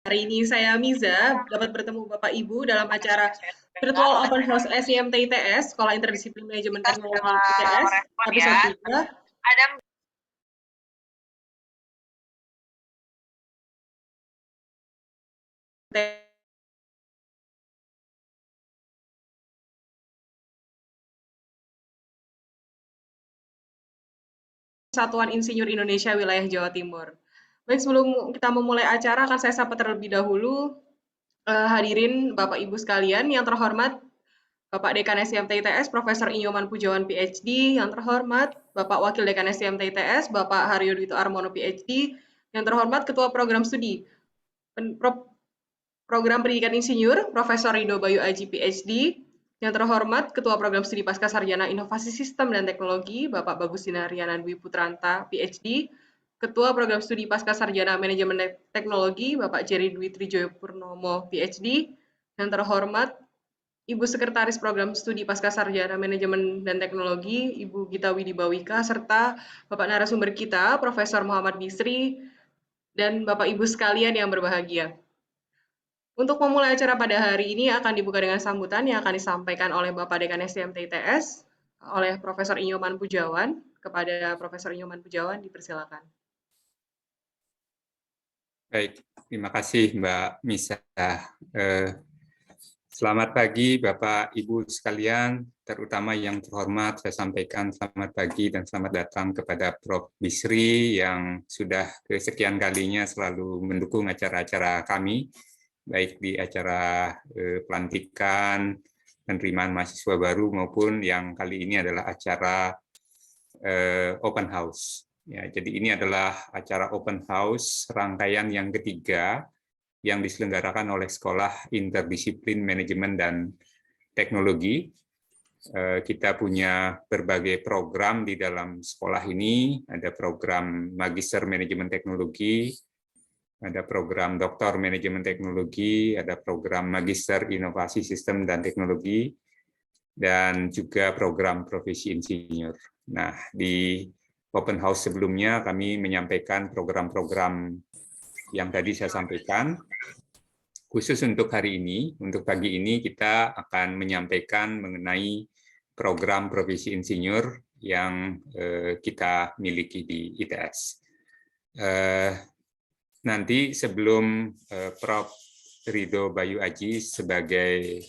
Hari ini saya Miza, dapat bertemu Bapak Ibu dalam acara Virtual Open House SIMT ITS, Sekolah Interdisiplin Manajemen Kita sudah Teknologi ITS, merespon ya. episode 3. Ada Satuan Insinyur Indonesia Wilayah Jawa Timur. Baik, sebelum kita memulai acara, akan saya sapa terlebih dahulu hadirin Bapak Ibu sekalian yang terhormat Bapak Dekan SIMT ITS, Profesor Inyoman Pujawan PhD, yang terhormat Bapak Wakil Dekan SIMT ITS, Bapak Haryo Dwito Armono PhD, yang terhormat Ketua Program Studi Program Pendidikan Insinyur, Profesor Rido Bayu Aji PhD, yang terhormat Ketua Program Studi Pascasarjana Inovasi Sistem dan Teknologi, Bapak Bagus Sinariana Dwi Putranta PhD, Ketua Program Studi Pascasarjana Manajemen Teknologi, Bapak Jerry Dwi Trijoyo Purnomo PhD, yang terhormat Ibu Sekretaris Program Studi Pascasarjana Manajemen dan Teknologi, Ibu Gita Widibawika, serta Bapak narasumber kita, Profesor Muhammad Bisri, dan Bapak Ibu sekalian yang berbahagia. Untuk memulai acara pada hari ini akan dibuka dengan sambutan yang akan disampaikan oleh Bapak Dekan STMT ITS oleh Profesor Inyoman Pujawan. Kepada Profesor Inyoman Pujawan, dipersilakan. Baik, terima kasih Mbak Misa. Selamat pagi Bapak Ibu sekalian, terutama yang terhormat saya sampaikan selamat pagi dan selamat datang kepada Prof. Bisri yang sudah kesekian kalinya selalu mendukung acara-acara kami, baik di acara pelantikan, penerimaan mahasiswa baru maupun yang kali ini adalah acara open house. Ya, jadi ini adalah acara open house rangkaian yang ketiga yang diselenggarakan oleh Sekolah Interdisiplin Manajemen dan Teknologi. Kita punya berbagai program di dalam sekolah ini, ada program Magister Manajemen Teknologi, ada program Doktor Manajemen Teknologi, ada program Magister Inovasi Sistem dan Teknologi, dan juga program Profesi Insinyur. Nah, di Open House sebelumnya kami menyampaikan program-program yang tadi saya sampaikan. Khusus untuk hari ini, untuk pagi ini kita akan menyampaikan mengenai program Profesi Insinyur yang kita miliki di ITS. Nanti sebelum Prof. Rido Bayu Aji sebagai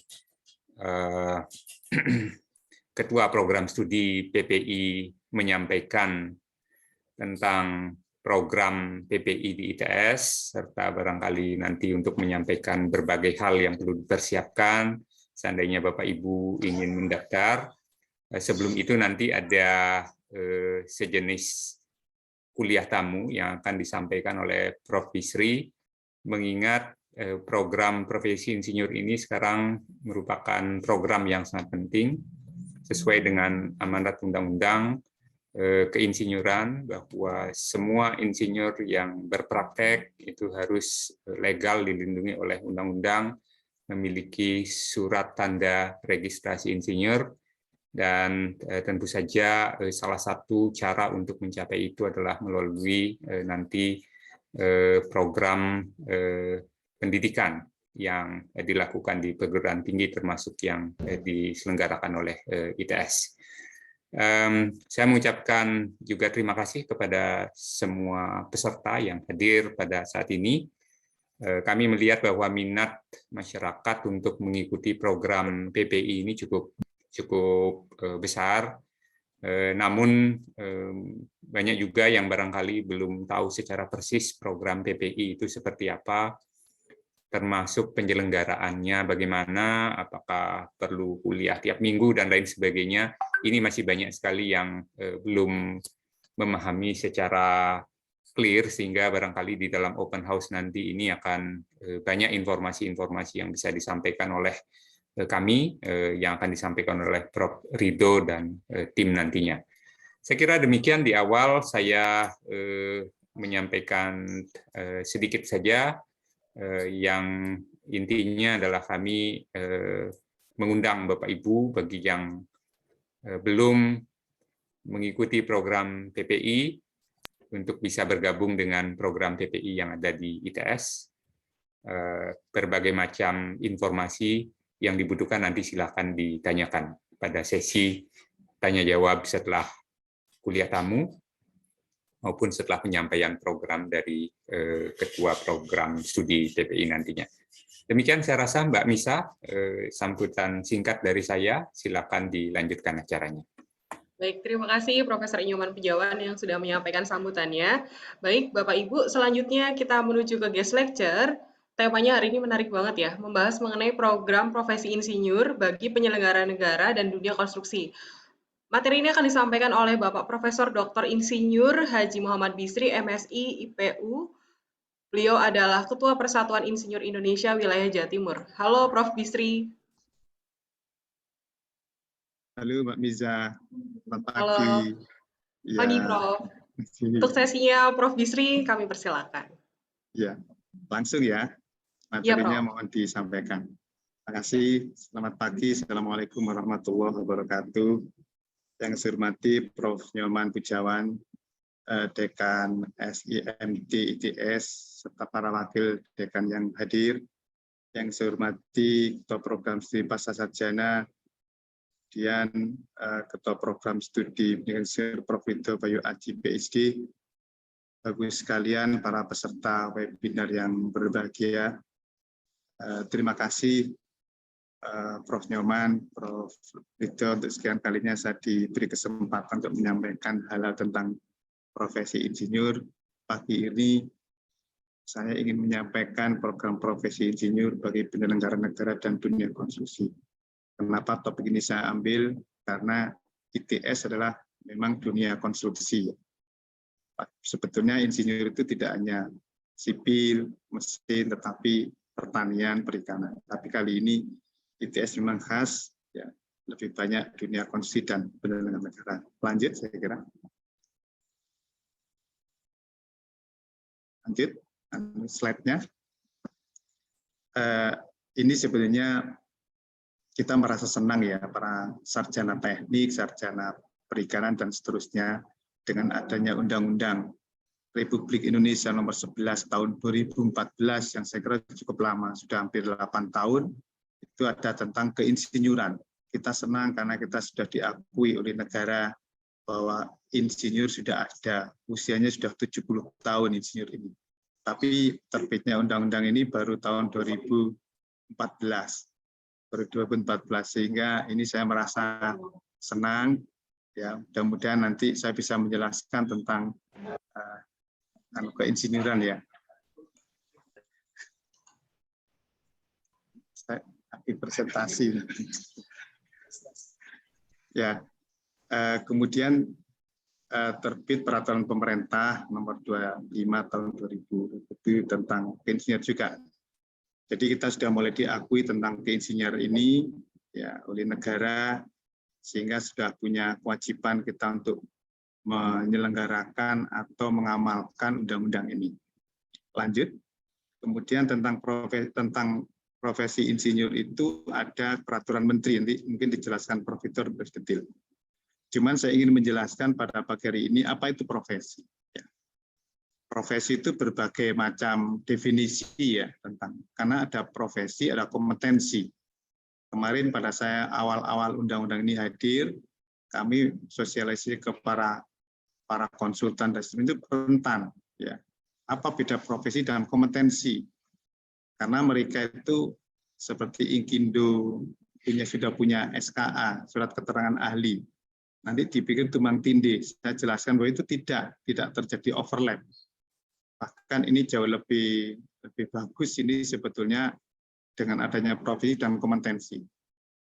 Ketua Program Studi PPI menyampaikan tentang program PPI di ITS, serta barangkali nanti untuk menyampaikan berbagai hal yang perlu dipersiapkan, seandainya Bapak Ibu ingin mendaftar. Sebelum itu nanti ada sejenis kuliah tamu yang akan disampaikan oleh Prof. Bisri, mengingat program Profesi Insinyur ini sekarang merupakan program yang sangat penting, sesuai dengan amanat undang-undang keinsinyuran, bahwa semua insinyur yang berpraktek itu harus legal, dilindungi oleh undang-undang, memiliki surat tanda registrasi insinyur, dan tentu saja salah satu cara untuk mencapai itu adalah melalui nanti program pendidikan yang dilakukan di perguruan tinggi, termasuk yang diselenggarakan oleh ITS. Saya mengucapkan juga terima kasih kepada semua peserta yang hadir pada saat ini. Kami melihat bahwa minat masyarakat untuk mengikuti program PPI ini cukup besar. Namun banyak juga yang barangkali belum tahu secara persis program PPI itu seperti apa, termasuk penyelenggaraannya bagaimana, apakah perlu kuliah tiap minggu dan lain sebagainya. Ini masih banyak sekali yang belum memahami secara clear, sehingga barangkali di dalam open house nanti ini akan banyak informasi-informasi yang bisa disampaikan oleh kami, yang akan disampaikan oleh Prof. Rido dan tim nantinya. Saya kira demikian di awal saya menyampaikan sedikit saja, yang intinya adalah kami mengundang Bapak Ibu bagi yang belum mengikuti program PPI untuk bisa bergabung dengan program PPI yang ada di ITS. berbagai macam informasi yang dibutuhkan nanti silakan ditanyakan pada sesi tanya jawab setelah kuliah tamu maupun setelah penyampaian program dari Ketua Program Studi PPI nantinya. Demikian saya rasa Mbak Misa, sambutan singkat dari saya, silakan dilanjutkan acaranya. Baik, terima kasih Profesor Inyoman Pijawan yang sudah menyampaikan sambutannya. Baik, Bapak Ibu, selanjutnya kita menuju ke guest lecture. Temanya hari ini menarik banget ya, membahas mengenai program profesi insinyur bagi penyelenggara negara dan dunia konstruksi. Materi ini akan disampaikan oleh Bapak Profesor Dr. Insinyur Haji Muhammad Bisri, MSI, IPU. Beliau adalah Ketua Persatuan Insinyur Indonesia Wilayah Jawa Timur. Halo Prof. Bisri. Halo Mbak Miza, selamat pagi. Halo. Ya, Pagi Prof. Untuk sesinya Prof. Bisri, kami persilakan. ya, langsung ya, materinya mohon disampaikan. Terima kasih, selamat pagi, Assalamualaikum warahmatullahi wabarakatuh. Yang saya hormati Prof. Nyoman Pijawan, Dekan SIMT ITS, serta para wakil dekan yang hadir. Yang saya hormati Ketua Program Studi Pascasarjana, kemudian Ketua Program Studi Pendidikan Prof. Ridho Bayu Aji PhD, Bapak sekalian para peserta webinar yang berbahagia. Terima kasih Prof. Nyoman, Prof. Ridho, untuk sekian kalinya saya diberi kesempatan untuk menyampaikan hal-hal tentang profesi insinyur. Pagi ini saya ingin menyampaikan program profesi insinyur bagi penyelenggara negara dan dunia konstruksi. Kenapa topik ini saya ambil? Karena ITS adalah memang dunia konstruksi. Sebetulnya insinyur itu tidak hanya sipil, mesin, tetapi pertanian, perikanan. Tapi kali ini ITS memang khas, ya, lebih banyak dunia konstruksi dan penyelenggara negara. Lanjut, saya kira. Lanjut, slide-nya. Ini sebenarnya kita merasa senang ya, para sarjana teknik, sarjana perikanan, dan seterusnya, dengan adanya Undang-Undang Republik Indonesia nomor 11 tahun 2014 yang saya kira cukup lama, sudah hampir 8 tahun, itu ada tentang keinsinyuran. Kita senang karena kita sudah diakui oleh negara bahwa insinyur sudah ada, usianya sudah 70 tahun insinyur ini. Tapi terbitnya undang-undang ini baru tahun 2014. Baru 2014, sehingga ini saya merasa senang. Ya, mudah-mudahan nanti saya bisa menjelaskan tentang keinsinyuran ya. Saya lagi presentasi. Ya, kemudian terbit peraturan pemerintah nomor 25 tahun 2007 tentang keinsinyur juga. Jadi kita sudah mulai diakui tentang keinsinyur ini ya oleh negara, sehingga sudah punya kewajiban kita untuk menyelenggarakan atau mengamalkan undang-undang ini. Lanjut, kemudian tentang profesi insinyur itu ada peraturan menteri, nanti mungkin dijelaskan Prof. Victor lebih detail. Cuman saya ingin menjelaskan pada pagi hari ini apa itu profesi. Ya. Profesi itu berbagai macam definisi ya tentang, karena ada profesi, ada kompetensi. Kemarin pada saya awal-awal undang-undang ini hadir, kami sosialisasi ke para konsultan dan itu rentan. Ya. Apa beda profesi dan kompetensi? Karena mereka itu seperti Inkindo sudah punya SKA, surat keterangan ahli. Nanti dibikin tumpang tindih. Saya jelaskan bahwa itu tidak terjadi overlap. Bahkan ini jauh lebih bagus ini sebetulnya dengan adanya profesi dan kompetensi.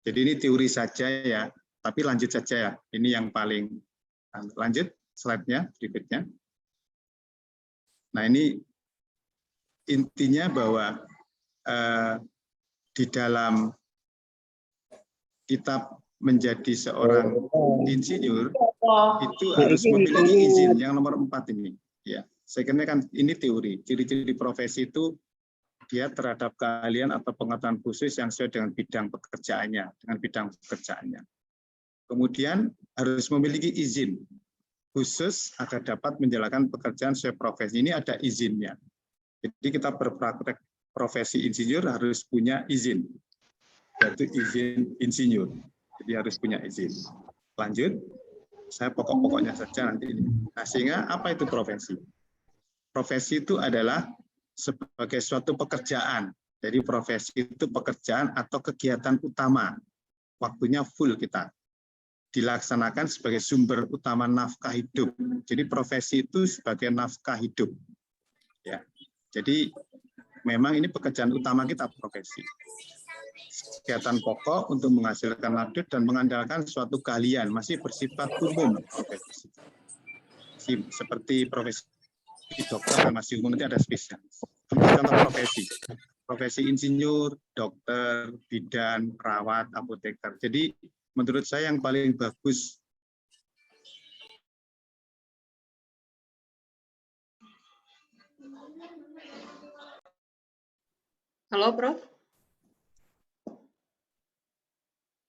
Jadi ini teori saja ya, tapi lanjut saja ya. Ini yang paling lanjut slide-nya berikutnya. Nah ini intinya bahwa di dalam kitab menjadi seorang insinyur itu harus memiliki izin yang nomor 4 ini. Ya, saya kira kan ini teori. Ciri-ciri profesi itu dia terhadap keahlian atau pengetahuan khusus yang sesuai dengan bidang pekerjaannya. Kemudian harus memiliki izin khusus agar dapat menjalankan pekerjaan sesuai profesi. Ini ada izinnya. Jadi kita berpraktek profesi insinyur harus punya izin, yaitu izin insinyur. Jadi harus punya izin. Lanjut, saya pokok-pokoknya saja nanti ini. Nah, sehingga apa itu profesi? Profesi itu adalah sebagai suatu pekerjaan. Jadi profesi itu pekerjaan atau kegiatan utama. Waktunya full kita. Dilaksanakan sebagai sumber utama nafkah hidup. Jadi profesi itu sebagai nafkah hidup. Ya. Jadi memang ini pekerjaan utama kita, profesi. Kegiatan pokok untuk menghasilkan lanjut dan mengandalkan suatu keahlian, masih bersifat umum profesi. Seperti profesi dokter masih umum, nanti ada spesialis. Contoh profesi. Profesi insinyur, dokter, bidan, perawat, apoteker. Jadi menurut saya yang paling bagus Halo, Prof.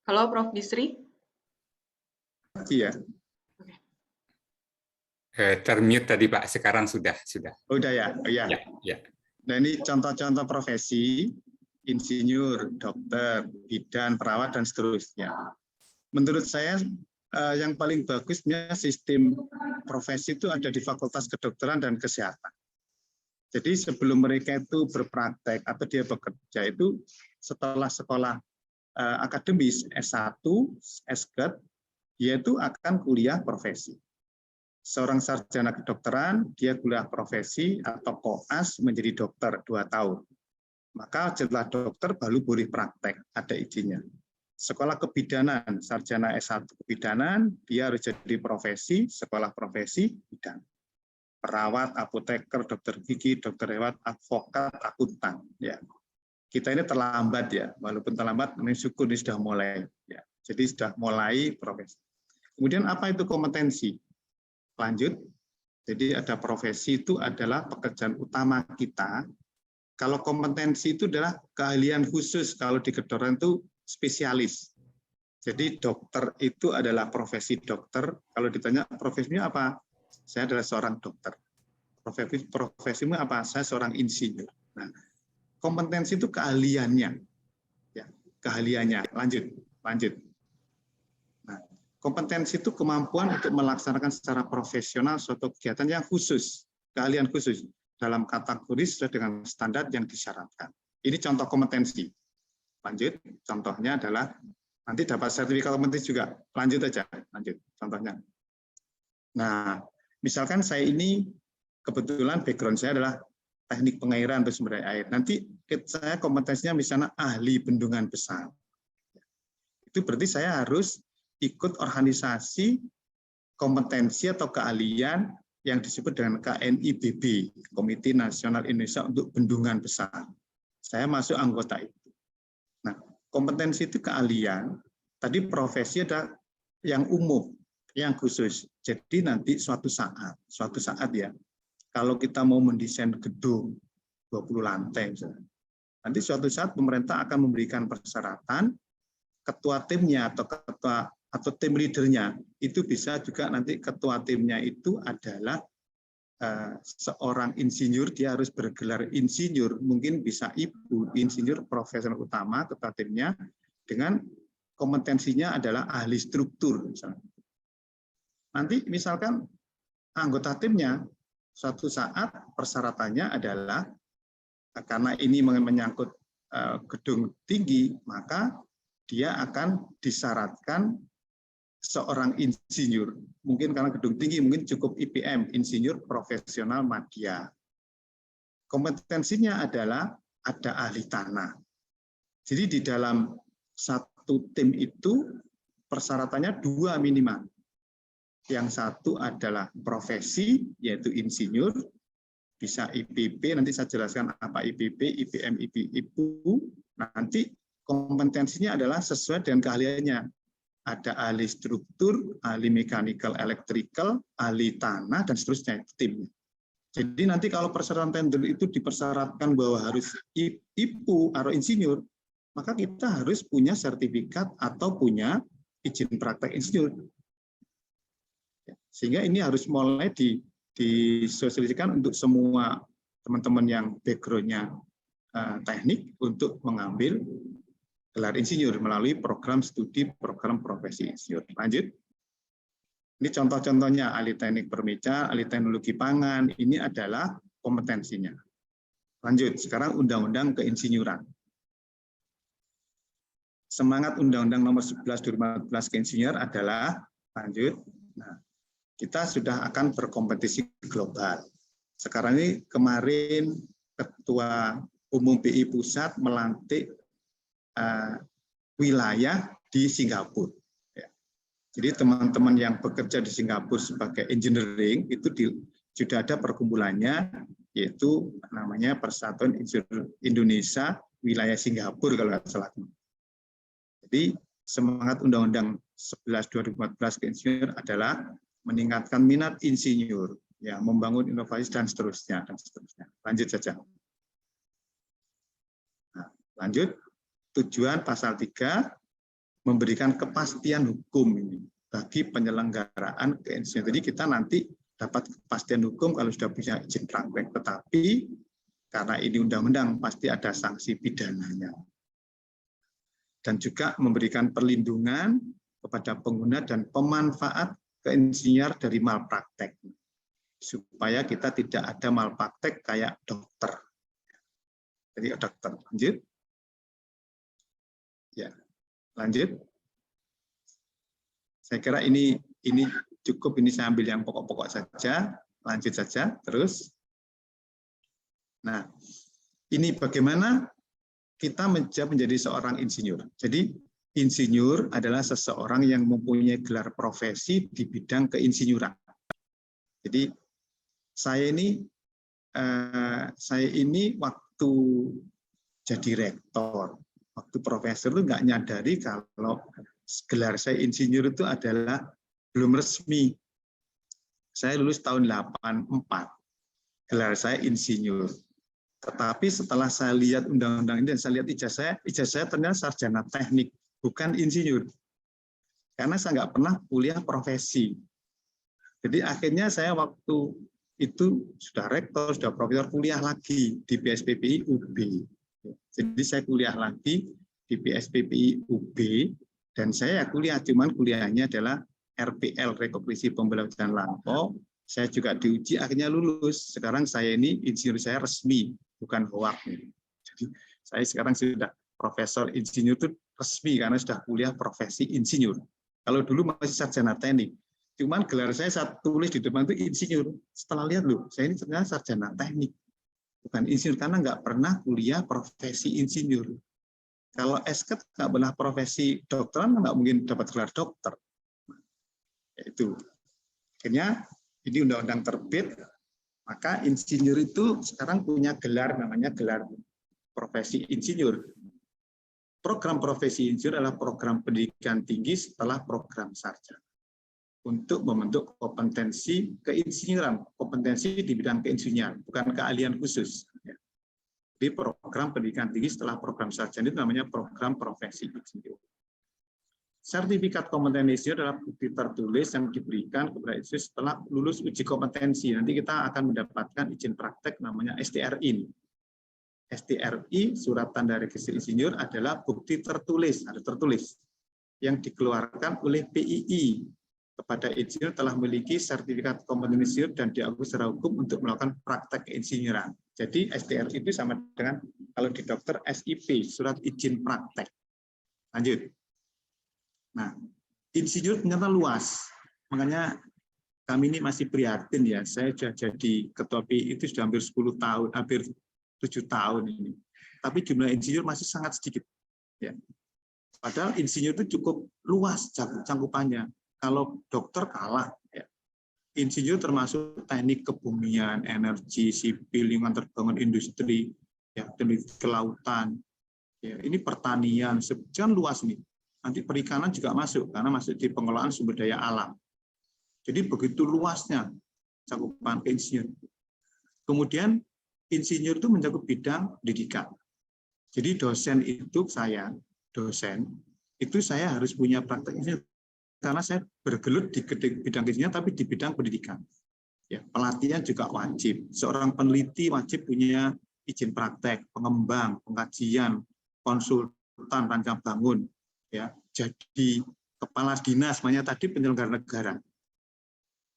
Halo, Prof. Bisri. iya. Termute tadi Pak, sekarang sudah. Oh, udah ya. Oh, ya. Ya. Nah, ini contoh-contoh profesi insinyur, dokter, bidan, perawat dan seterusnya. Menurut saya yang paling bagusnya sistem profesi itu ada di Fakultas Kedokteran dan Kesehatan. Jadi sebelum mereka itu berpraktek atau dia bekerja itu setelah sekolah akademis S1, S.Ged, dia itu akan kuliah profesi. Seorang sarjana kedokteran, dia kuliah profesi atau koas menjadi dokter 2 tahun. Maka setelah dokter baru boleh praktek, ada izinnya. Sekolah kebidanan, sarjana S1 kebidanan, dia harus jadi profesi, sekolah profesi, bidan. Perawat, apoteker, dokter gigi, dokter hewan, advokat, akuntan. Ya. Kita ini terlambat ya, walaupun terlambat, ini syukur ini sudah mulai. Ya. Jadi sudah mulai profesi. Kemudian apa itu kompetensi? Lanjut, jadi ada profesi itu adalah pekerjaan utama kita. Kalau kompetensi itu adalah keahlian khusus, kalau di kedokteran itu spesialis. Jadi dokter itu adalah profesi dokter. Kalau ditanya profesinya apa? Saya adalah seorang dokter. Profesimu apa? Saya seorang insinyur. Nah, kompetensi itu keahliannya. Ya, keahliannya. Lanjut. Nah, kompetensi itu kemampuan untuk melaksanakan secara profesional suatu kegiatan yang khusus, keahlian khusus dalam kategori sesuai dengan standar yang disyaratkan. Ini contoh kompetensi. Lanjut, contohnya adalah nanti dapat sertifikat kompetensi juga. Lanjut aja, lanjut contohnya. Nah, misalkan saya ini kebetulan background saya adalah teknik pengairan atau sumber daya air. Nanti saya kompetensinya misalnya ahli bendungan besar. Itu berarti saya harus ikut organisasi kompetensi atau keahlian yang disebut dengan KNIBB, Komite Nasional Indonesia untuk Bendungan Besar. Saya masuk anggota itu. Nah, kompetensi itu keahlian, tadi profesi ada yang umum, yang khusus. Jadi nanti suatu saat ya, kalau kita mau mendesain gedung 20 lantai misalnya, nanti suatu saat pemerintah akan memberikan persyaratan, ketua timnya atau tim leadernya itu bisa juga nanti ketua timnya itu adalah seorang insinyur, dia harus bergelar insinyur, mungkin bisa ibu insinyur profesional utama ketua timnya dengan kompetensinya adalah ahli struktur misalnya. Nanti misalkan anggota timnya suatu saat persyaratannya adalah karena ini menyangkut gedung tinggi, maka dia akan disyaratkan seorang insinyur. Mungkin karena gedung tinggi, mungkin cukup IPM, insinyur profesional madya. Kompetensinya adalah ada ahli tanah. Jadi di dalam satu tim itu persyaratannya 2 minimal. Yang satu adalah profesi, yaitu insinyur, bisa IPB, nanti saya jelaskan apa IPB, IPM, IPU, nanti kompetensinya adalah sesuai dengan keahliannya. Ada ahli struktur, ahli mechanical, electrical, ahli tanah, dan seterusnya, timnya. Jadi nanti kalau persyaratan tender itu dipersyaratkan bahwa harus IPU atau insinyur, maka kita harus punya sertifikat atau punya izin praktek insinyur. Sehingga ini harus mulai disosialisasikan untuk semua teman-teman yang background-nya teknik untuk mengambil gelar insinyur melalui program studi program profesi insinyur. Lanjut. Ini contoh-contohnya ahli teknik permeja, ahli teknologi pangan, ini adalah kompetensinya. Lanjut, sekarang undang-undang keinsinyuran. Semangat Undang-Undang Nomor 11 2014 keinsinyur adalah lanjut. Nah, kita sudah akan berkompetisi global. Sekarang ini kemarin Ketua Umum BI Pusat melantik wilayah di Singapura. Jadi teman-teman yang bekerja di Singapura sebagai engineering itu sudah ada perkumpulannya, yaitu namanya Persatuan Insinyur Indonesia Wilayah Singapura kalau nggak salah. Jadi semangat Undang-Undang 11 2014 keinsinyur adalah meningkatkan minat insinyur, ya, membangun inovasi dan seterusnya dan seterusnya. Lanjut saja. Nah, lanjut. Tujuan pasal 3 memberikan kepastian hukum ini bagi penyelenggaraan keinsinyuran. Jadi kita nanti dapat kepastian hukum kalau sudah punya izin praktek, tetapi karena ini undang-undang pasti ada sanksi pidananya. Dan juga memberikan perlindungan kepada pengguna dan pemanfaat keinsinyur dari malpraktek, supaya kita tidak ada malpraktek kayak dokter. Jadi dokter. Lanjut. Ya, lanjut. Saya kira ini cukup, ini saya ambil yang pokok-pokok saja. Lanjut saja, terus. Nah, ini bagaimana kita menjadi seorang insinyur. Jadi insinyur adalah seseorang yang mempunyai gelar profesi di bidang keinsinyuran. Jadi saya ini waktu jadi rektor, waktu profesor itu nggak nyadari kalau gelar saya insinyur itu adalah belum resmi. Saya lulus tahun 84, gelar saya insinyur. Tetapi setelah saya lihat undang-undang ini dan saya lihat ijazah saya ternyata sarjana teknik, bukan insinyur. Karena saya nggak pernah kuliah profesi. Jadi akhirnya saya waktu itu sudah rektor, sudah profesor, kuliah lagi di PSPPI UB. Jadi saya kuliah lagi di PSPPI UB dan saya kuliah, cuman kuliahnya adalah RPL, rekognisi pembelajaran lampau. Saya juga diuji, akhirnya lulus. Sekarang saya ini insinyur saya resmi, bukan hoak. Jadi saya sekarang sudah profesor insinyur itu resmi karena sudah kuliah profesi insinyur. Kalau dulu masih sarjana teknik, cuman gelar saya tulis di depan itu insinyur. Setelah lihat loh, saya ini ternyata sarjana teknik, bukan insinyur karena nggak pernah kuliah profesi insinyur. Kalau esket nggak pernah profesi dokteran, nggak mungkin dapat gelar dokter. Itu akhirnya ini undang-undang terbit, maka insinyur itu sekarang punya gelar namanya gelar profesi insinyur. Program profesi insinyur adalah program pendidikan tinggi setelah program sarjana untuk membentuk kompetensi keinsinyuran, kompetensi di bidang keinsinyuran, bukan keahlian khusus. Jadi program pendidikan tinggi setelah program sarjana itu namanya program profesi insinyur. Sertifikat kompetensi insinyur adalah bukti tertulis yang diberikan kepada insinyur setelah lulus uji kompetensi. Nanti kita akan mendapatkan izin praktek namanya STRI. STRI, surat tanda registrasi insinyur, adalah bukti tertulis, ada tertulis, yang dikeluarkan oleh PII kepada insinyur telah memiliki sertifikat kompetensi insinyur dan diakui secara hukum untuk melakukan praktek keinsinyuran. Jadi STRI itu sama dengan kalau di dokter SIP, surat izin praktek. Lanjut. Nah, insinyur ternyata luas, makanya kami ini masih prihatin ya. Saya sudah jadi ketua PI itu sudah hampir 10 tahun, hampir 7 tahun ini. Tapi jumlah insinyur masih sangat sedikit. Ya. Padahal insinyur itu cukup luas cangkupannya. Kalau dokter kalah, ya. Insinyur termasuk teknik kebumian, energi, sipil, lingkungan terbangun, industri, ya, kelautan. Ya, ini pertanian, sekian luas nih. Nanti perikanan juga masuk, karena masuk di pengelolaan sumber daya alam. Jadi begitu luasnya cakupan insinyur. Kemudian insinyur itu mencakup bidang pendidikan. Jadi dosen itu saya harus punya praktek insinyur, karena saya bergelut di bidang insinyur, tapi di bidang pendidikan. Ya, pelatihan juga wajib. Seorang peneliti wajib punya izin praktek, pengembang, pengkajian, konsultan rancang bangun, ya, jadi kepala dinas, namanya tadi penyelenggara negara.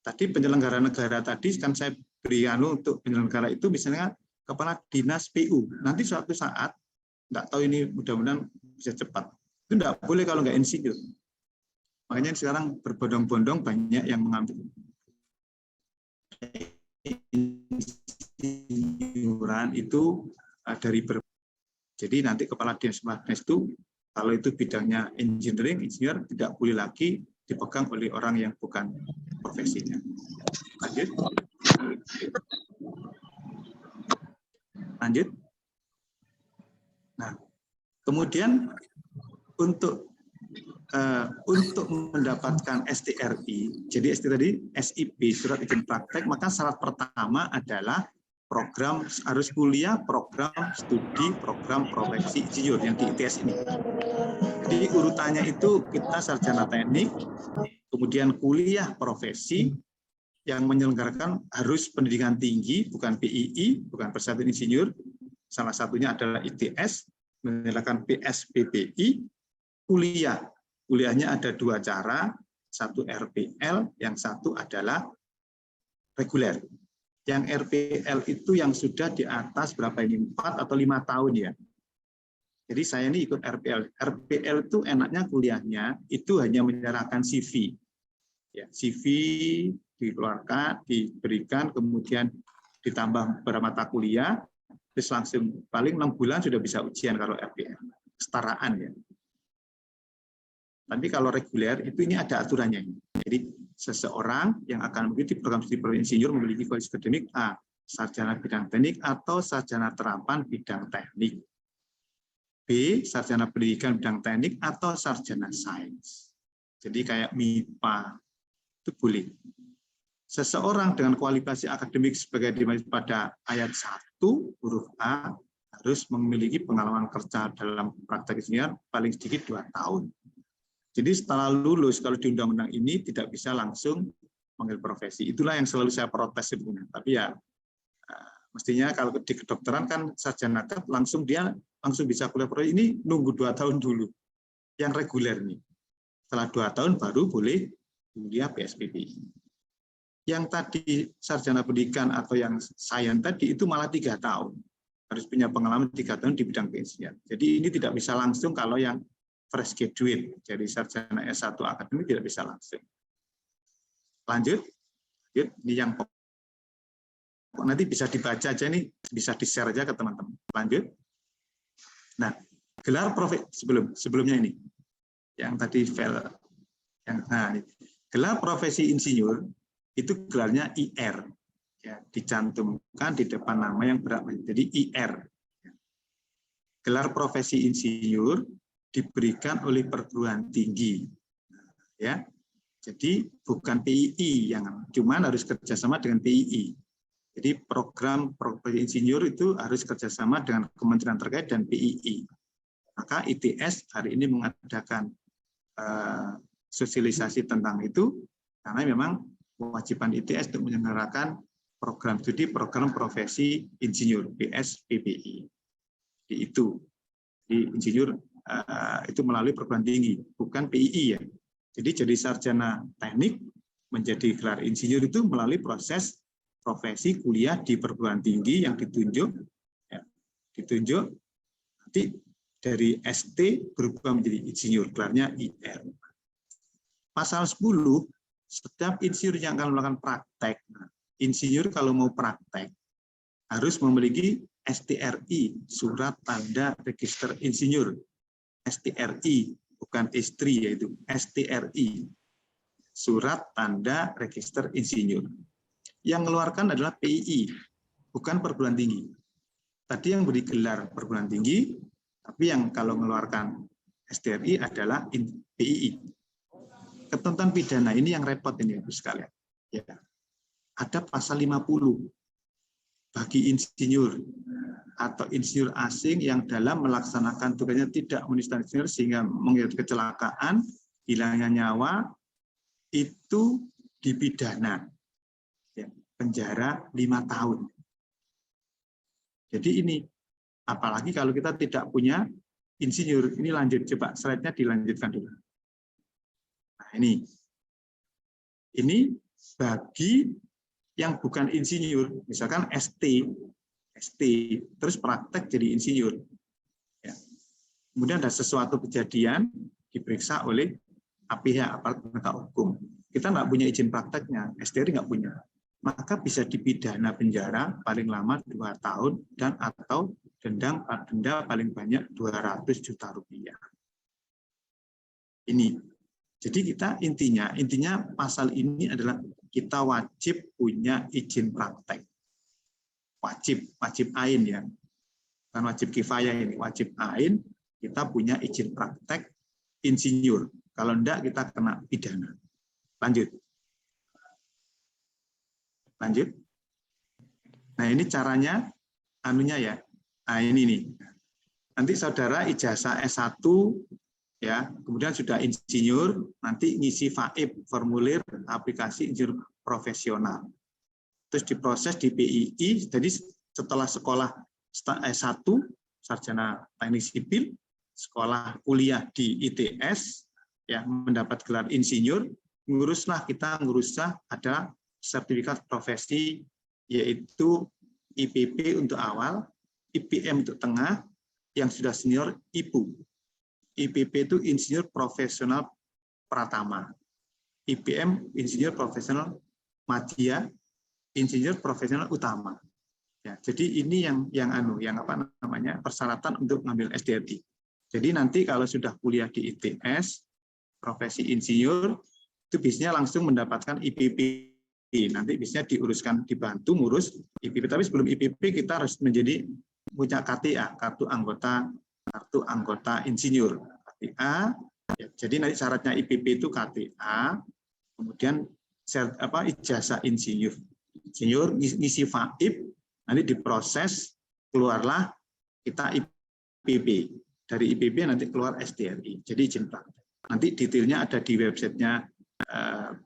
Tadi penyelenggara negara tadi kan saya beri untuk penyelenggara itu misalnya kepala dinas PU. Nanti suatu saat, nggak tahu ini mudah-mudahan bisa cepat, itu nggak boleh kalau nggak insinyur. Makanya sekarang berbondong-bondong banyak yang mengambil insinyuran itu dari jadi nanti kepala dinas itu kalau itu bidangnya engineering, insinyur tidak boleh lagi dipegang oleh orang yang bukan profesinya. Lanjut. Lanjut. Nah, kemudian untuk mendapatkan STRI, jadi tadi SIP, surat izin praktek, maka syarat pertama adalah program harus kuliah, program studi, program profesi insinyur yang di ITS ini. Jadi urutannya itu kita sarjana teknik, kemudian kuliah profesi yang menyelenggarakan harus pendidikan tinggi, bukan PII, bukan Persatuan Insinyur. Salah satunya adalah ITS, menyelenggarakan PSBPI, kuliah. Kuliahnya ada dua cara, satu RPL, yang satu adalah reguler. Yang RPL itu yang sudah di atas berapa ini, 4 atau 5 tahun ya. Jadi saya ini ikut RPL. RPL itu enaknya kuliahnya itu hanya menyerahkan CV. Ya, CV dikeluarkan, diberikan, kemudian ditambah beberapa mata kuliah, terus langsung paling 6 bulan sudah bisa ujian kalau RPL. Kesetaraan ya. Tapi kalau reguler itu ini ada aturannya. Jadi seseorang yang akan mengikuti program studi insinyur memiliki kualifikasi akademik A, sarjana bidang teknik atau sarjana terapan bidang teknik. B, sarjana pendidikan bidang teknik atau sarjana sains. Jadi kayak MIPA itu boleh. Seseorang dengan kualifikasi akademik sebagai dimaksud pada ayat 1 huruf A harus memiliki pengalaman kerja dalam praktek insinyur paling sedikit 2 tahun. Jadi setelah lulus, kalau di undang-undang ini tidak bisa langsung mengambil profesi. Itulah yang selalu saya protes sebenarnya. Tapi ya, mestinya kalau di kedokteran kan sarjana langsung dia langsung bisa kuliah profesi. Ini nunggu 2 tahun dulu. Yang reguler nih. Setelah 2 tahun baru boleh kuliah PSBPI. Yang tadi sarjana pendidikan atau yang sains tadi itu malah 3 tahun. Harus punya pengalaman 3 tahun di bidang keinsinyuran. Jadi ini tidak bisa langsung kalau yang fresh graduate, jadi sarjana S1 akademik tidak bisa langsung. Lanjut, ini yang nanti bisa dibaca aja nih, bisa di-share aja ke teman-teman. Lanjut. Nah, gelar profesi sebelumnya ini, yang tadi gelar profesi insinyur itu gelarnya IR, ya, dicantumkan di depan nama yang berat, jadi IR. Gelar profesi insinyur diberikan oleh perguruan tinggi, ya. Jadi bukan PII yang cuman harus kerjasama dengan PII. Jadi program profesi insinyur itu harus kerjasama dengan kementerian terkait dan PII. Maka ITS hari ini mengadakan sosialisasi tentang itu karena memang kewajiban ITS untuk menyelenggarakan program studi program profesi insinyur PSBPI. Itu di insinyur itu melalui perguruan tinggi, bukan PII ya. Jadi sarjana teknik menjadi gelar insinyur itu melalui proses profesi kuliah di perguruan tinggi yang ditunjuk, ya, nanti dari ST berubah menjadi insinyur, gelarnya IR. Pasal 10, setiap insinyur yang akan melakukan praktek, insinyur kalau mau praktek harus memiliki STRI, surat tanda register insinyur. STRI, bukan istri, yaitu STRI, surat tanda register insinyur. Yang mengeluarkan adalah PII, bukan perguruan tinggi. Tadi yang beri gelar perguruan tinggi, tapi yang kalau mengeluarkan STRI adalah PII. Ketentuan pidana ini yang repot ini, Ibu sekalian. Ya. Ada pasal 50 bagi insinyur atau insinyur asing yang dalam melaksanakan tugasnya tidak memenuhi standar insinyur sehingga mengakibatkan kecelakaan, hilangnya nyawa, itu dipidana, ya, penjara 5 tahun. Jadi ini, apalagi kalau kita tidak punya insinyur. Ini lanjut, coba slide-nya dilanjutkan dulu. Nah, ini bagi yang bukan insinyur, misalkan ST, terus praktek jadi insinyur. Ya. Kemudian ada sesuatu kejadian diperiksa oleh pihak aparat penegak hukum. Kita nggak punya izin prakteknya, STRI nggak punya. Maka bisa dipidana penjara paling lama 2 tahun dan atau denda paling banyak 200 juta rupiah. Ini. Jadi kita intinya pasal ini adalah kita wajib punya izin praktek. Wajib ain ya. Bukan wajib kifayah ini, wajib ain kita punya izin praktek insinyur. Kalau enggak kita kena pidana. Lanjut. Nah, ini caranya ya. Nah, ini nih. Nanti saudara ijazah S1 ya, kemudian sudah insinyur, nanti ngisi FAIP, formulir aplikasi insinyur profesional. Terus diproses di PII, jadi setelah sekolah S1, sarjana teknik sipil, sekolah kuliah di ITS, ya mendapat gelar insinyur, nguruslah ada sertifikat profesi, yaitu IPP untuk awal, IPM untuk tengah, yang sudah senior IPU. IPP itu insinyur profesional pratama, IPM insinyur profesional madya, insinyur profesional utama. Ya, jadi ini yang persyaratan untuk mengambil SDRI. Jadi nanti kalau sudah kuliah di ITS, profesi insinyur, itu biasanya langsung mendapatkan IPP. Nanti biasanya dibantu ngurus IPP. Tapi sebelum IPP kita harus punya KTA, kartu anggota insinyur. KTA. Ya, jadi nanti syaratnya IPP itu KTA, kemudian ijazah insinyur, ngisi FAIP, nanti diproses, keluarlah kita IPP. Dari IPP nanti keluar SDRI. Jadi izin praktek. Nanti detailnya ada di websitenya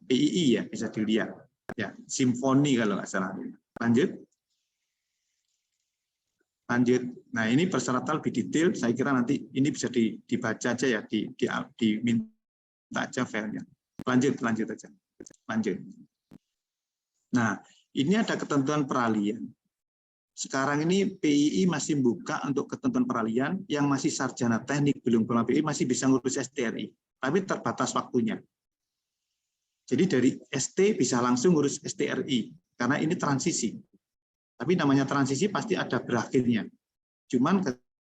PII ya, bisa dilihat. Ya, Simfoni kalau nggak salah. Lanjut. Nah, ini persyaratan lebih detail. Saya kira nanti ini bisa dibaca aja ya, diminta aja filenya. Lanjut aja. Nah, ini ada ketentuan peralihan. Sekarang ini PII masih buka untuk ketentuan peralihan yang masih sarjana teknik belum PII masih bisa ngurus STRI, tapi terbatas waktunya. Jadi dari ST bisa langsung ngurus STRI karena ini transisi. Tapi namanya transisi pasti ada berakhirnya. Cuman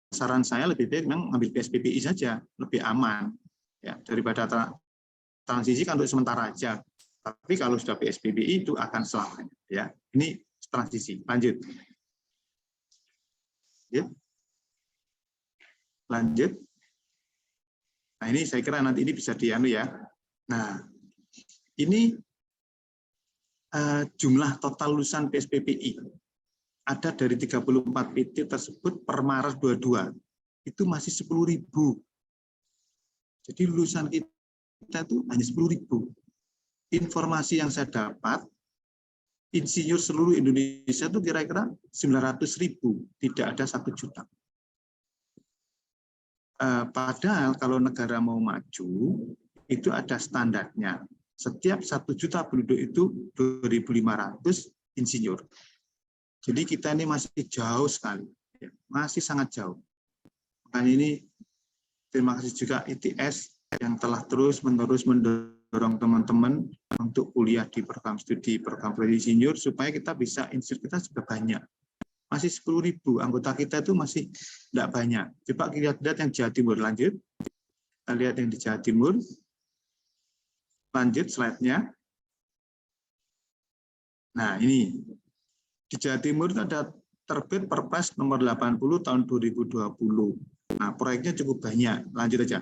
saran saya lebih baik memang ngambil PSBBI saja, lebih aman ya daripada transisi kan untuk sementara aja. Tapi kalau sudah PSBBI itu akan selamanya ya. Ini transisi. Lanjut. Ya. Lanjut. Nah, ini saya kira nanti ini bisa ya. Nah, ini jumlah total lulusan PSBBI ada dari 34 PT tersebut per Maret 22 itu masih 10.000. Jadi lulusan kita itu hanya 10.000. Informasi yang saya dapat, insinyur seluruh Indonesia itu kira-kira 900.000, tidak ada 1 juta. Padahal kalau negara mau maju, itu ada standarnya. Setiap 1 juta penduduk itu 2.500 insinyur. Jadi kita ini masih jauh sekali, masih sangat jauh. Makanya ini terima kasih juga ITS yang telah terus-menerus mendorong teman-teman untuk kuliah di program studi, program insinyur, supaya kita bisa, insinyur kita sudah banyak. Masih 10.000, anggota kita itu masih tidak banyak. Coba kita lihat yang Jawa Timur, lanjut. Kita lihat yang di Jawa Timur. Lanjut slide-nya. Nah, ini. Di Jawa Timur itu ada terbit Perpres nomor 80 tahun 2020. Nah, proyeknya cukup banyak. Lanjut aja.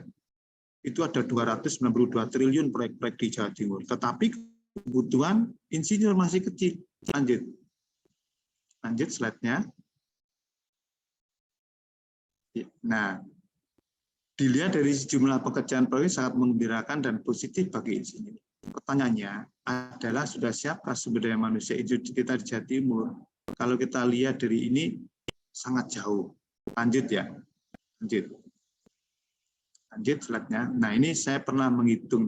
Itu ada 292 triliun proyek-proyek di Jawa Timur. Tetapi kebutuhan insinyur masih kecil. Lanjut. Lanjut slide-nya. Nah, dilihat dari sejumlah pekerjaan proyek sangat menggembirakan dan positif bagi insinyur. Pertanyaannya adalah sudah siapa sumber daya manusia insinyur kita di Jawa Timur? Kalau kita lihat dari ini, sangat jauh. Lanjut ya, lanjut slide-nya. Nah ini saya pernah menghitung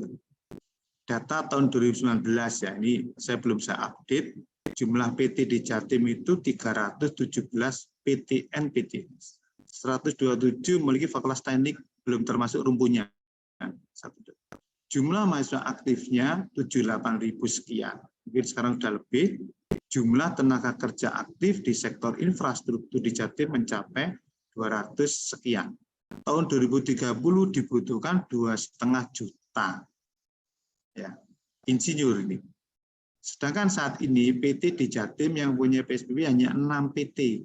data tahun 2019 ya, ini saya belum saya update. Jumlah PT di Jatim itu 317 PTN PTS. 127 memiliki fakultas teknik, belum termasuk rumpunya. Jumlah mahasiswa aktifnya 78.000 sekian. Mungkin sekarang sudah lebih. Jumlah tenaga kerja aktif di sektor infrastruktur di Jatim mencapai 200 sekian. Tahun 2030 dibutuhkan 2,5 juta ya, insinyur ini. Sedangkan saat ini PT di Jatim yang punya PSBB hanya 6 PT.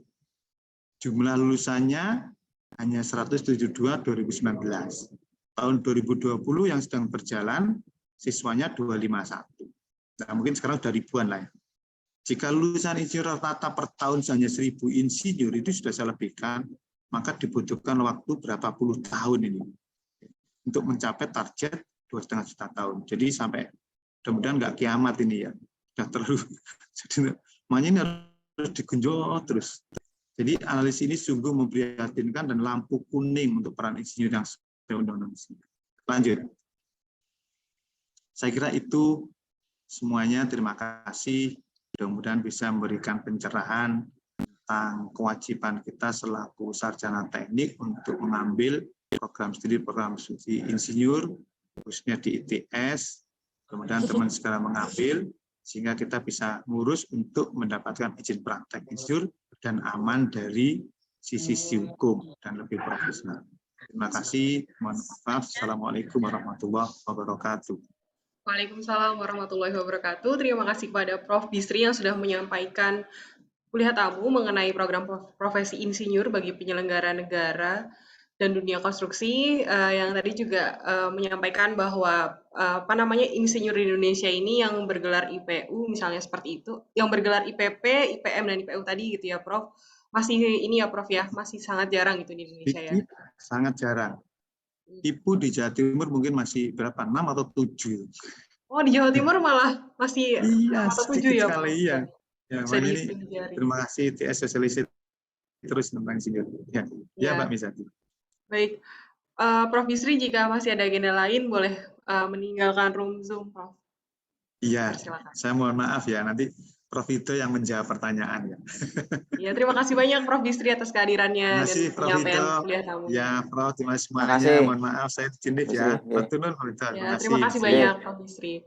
Jumlah lulusannya hanya 172 2019. Tahun 2020 yang sedang berjalan siswanya 251. Nah, mungkin sekarang sudah ribuan lah ya. Jika lulusan insinyur rata per tahun hanya 1.000 insinyur, itu sudah saya lebihkan, maka dibutuhkan waktu berapa puluh tahun ini untuk mencapai target 2,5 juta tahun. Jadi sampai mudah-mudahan nggak kiamat ini ya, sudah terlalu. Jadi makanya ini harus digenjot terus. Jadi analisis ini sungguh memprihatinkan dan lampu kuning untuk peran insinyur yang undang-undang. Lanjut. Saya kira itu semuanya. Terima kasih. Mudah-mudahan bisa memberikan pencerahan tentang kewajiban kita selaku sarjana teknik untuk mengambil program studi insinyur, khususnya di ITS. Kemudian teman sekarang mengambil, sehingga kita bisa ngurus untuk mendapatkan izin praktek insinyur dan aman dari sisi hukum dan lebih profesional. Terima kasih. Mohon maaf. Assalamualaikum warahmatullahi wabarakatuh. Waalaikumsalam warahmatullahi wabarakatuh. Terima kasih kepada Prof. Bisri yang sudah menyampaikan kuliah tamu mengenai program profesi insinyur bagi penyelenggara negara dan dunia konstruksi, yang tadi juga menyampaikan bahwa insinyur di Indonesia ini yang bergelar IPU misalnya seperti itu, yang bergelar IPP, IPM dan IPU tadi gitu ya, Prof. Masih ini ya, Prof ya, masih sangat jarang gitu di Indonesia ya. Sangat jarang. IPU di Jawa Timur mungkin masih berapa? 6 atau 7. Oh, di Jawa Timur malah masih 6 atau 7 ya, Prof? Iya. Ya, Bisa ini jari. terima kasih TS Sosialisasi terus tentang insinyur. Ya, Mbak Misati. Baik, Prof. Bisri, jika masih ada agenda lain boleh meninggalkan room Zoom, Prof. Iya, saya mohon maaf ya, nanti Prof Vito yang menjawab pertanyaan ya. Ya, terima kasih banyak Prof. Bisri atas kehadirannya dan penyampaian kuliah tamu. Ya, Prof, terima kasih semuanya. Mohon maaf saya izin ya. Terima kasih banyak Prof. Bisri.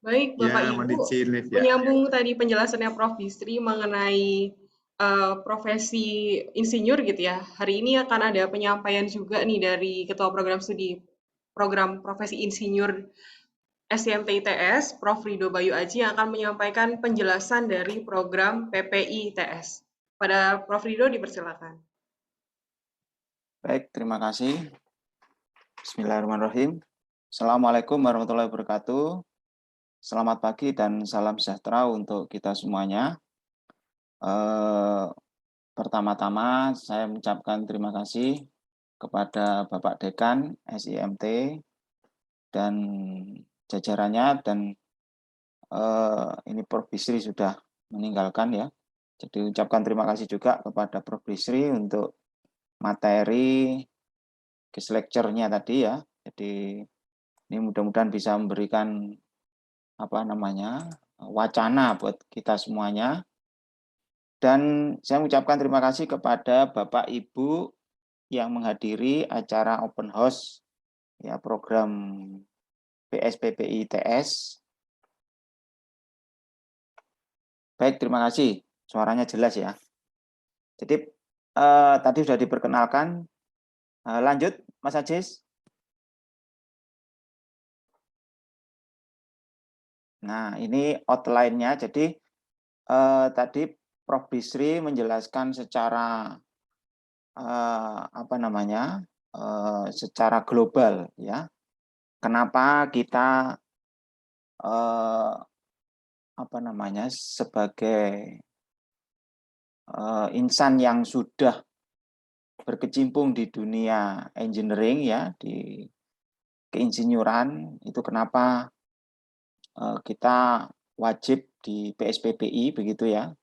Baik, Bapak Ibu, menyambung tadi penjelasannya Prof. Bisri mengenai profesi insinyur gitu ya. Hari ini akan ada penyampaian juga nih dari Ketua Program Studi Program Profesi Insinyur SIMT ITS, Prof. Rido Bayu Aji yang akan menyampaikan penjelasan dari program PPI ITS. Pada Prof. Rido dipersilakan. Baik, terima kasih. Bismillahirrahmanirrahim. Assalamualaikum warahmatullahi wabarakatuh. Selamat pagi dan salam sejahtera untuk kita semuanya. Pertama-tama saya mengucapkan terima kasih kepada Bapak Dekan SIMT dan jajarannya, dan ini Prof. Bisri sudah meninggalkan ya. Jadi ucapkan terima kasih juga kepada Prof. Bisri untuk materi guest lecture-nya tadi ya. Jadi ini mudah-mudahan bisa memberikan wacana buat kita semuanya. Dan saya mengucapkan terima kasih kepada Bapak Ibu yang menghadiri acara open house ya program PSPPI ITS. Baik, terima kasih. Suaranya jelas ya. Jadi tadi sudah diperkenalkan. Lanjut, Mas Ajis. Nah, ini outline-nya. Jadi tadi Prof. Bisri menjelaskan secara secara global ya. Kenapa kita sebagai insan yang sudah berkecimpung di dunia engineering ya, di keinsinyuran, itu kenapa kita wajib di PSPPI begitu ya.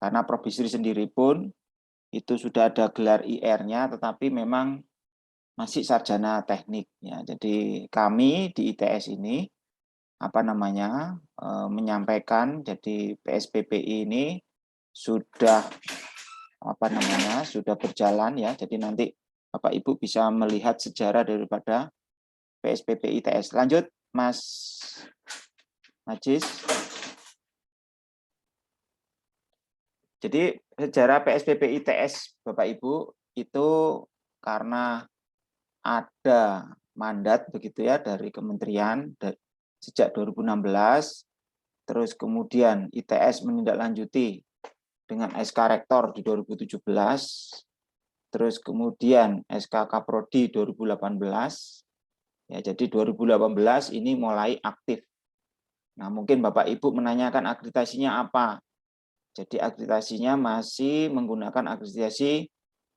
Karena Prof. Bisri sendiri pun itu sudah ada gelar IR-nya, tetapi memang masih sarjana teknik ya. Jadi kami di ITS ini menyampaikan, jadi PSPPI ini sudah sudah berjalan ya. Jadi nanti Bapak Ibu bisa melihat sejarah daripada PSPPI ITS. Lanjut Mas Najis. Jadi sejarah PSPPI ITS Bapak Ibu itu karena ada mandat begitu ya dari kementerian sejak 2016, terus kemudian ITS menindaklanjuti dengan SK Rektor di 2017, terus kemudian SK Kaprodi 2018. Ya, jadi 2018 ini mulai aktif. Nah, mungkin Bapak Ibu menanyakan akreditasinya apa? Jadi akreditasinya masih menggunakan akreditasi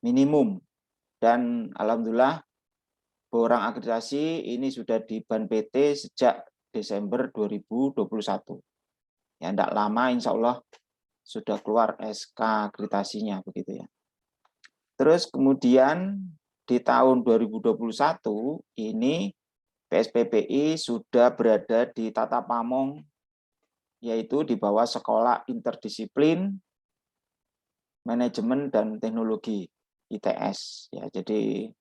minimum. Dan alhamdulillah borang akreditasi ini sudah di Ban PT sejak Desember 2021. Ya, tidak lama insya Allah sudah keluar SK akreditasinya begitu ya. Terus kemudian di tahun 2021 ini PSPPI sudah berada di Tata Pamong, yaitu di bawah Sekolah Interdisiplin Manajemen dan Teknologi ITS ya. Jadi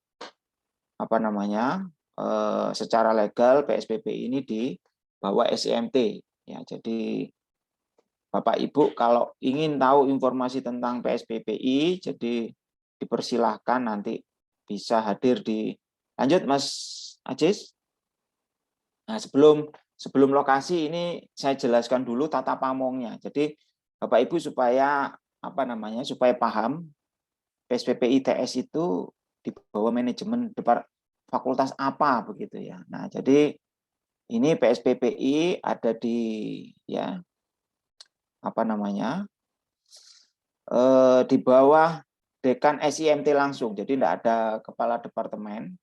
secara legal PSPPI ini di bawah SIMT ya. Jadi Bapak Ibu kalau ingin tahu informasi tentang PSPPI, jadi dipersilahkan nanti bisa hadir di. Lanjut Mas Ajis. Nah, sebelum lokasi ini saya jelaskan dulu tata pamongnya. Jadi Bapak Ibu supaya supaya paham PSPPI ITS itu di bawah manajemen fakultas apa begitu ya. Nah, jadi ini PSPPI ada di di bawah Dekan SIMT langsung. Jadi tidak ada kepala departemen.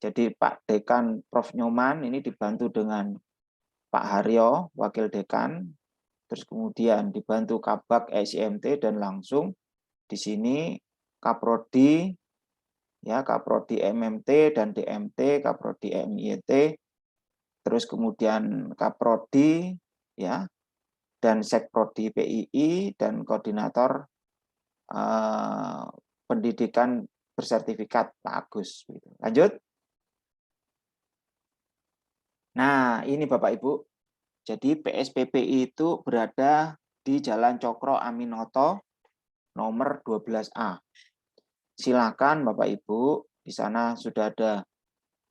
Jadi Pak Dekan Prof. Nyoman ini dibantu dengan Pak Haryo, Wakil Dekan, terus kemudian dibantu Kabak SIMT dan langsung di sini Kaprodi, ya Kaprodi MMT dan DMT, Kaprodi MIT, terus kemudian Kaprodi, ya, dan Sekprodi PII dan Koordinator Pendidikan Bersertifikat Pak Agus. Lanjut. Nah, ini Bapak Ibu. Jadi PSPPI itu berada di Jalan Cokro Aminoto nomor 12A. Silakan Bapak Ibu, di sana sudah ada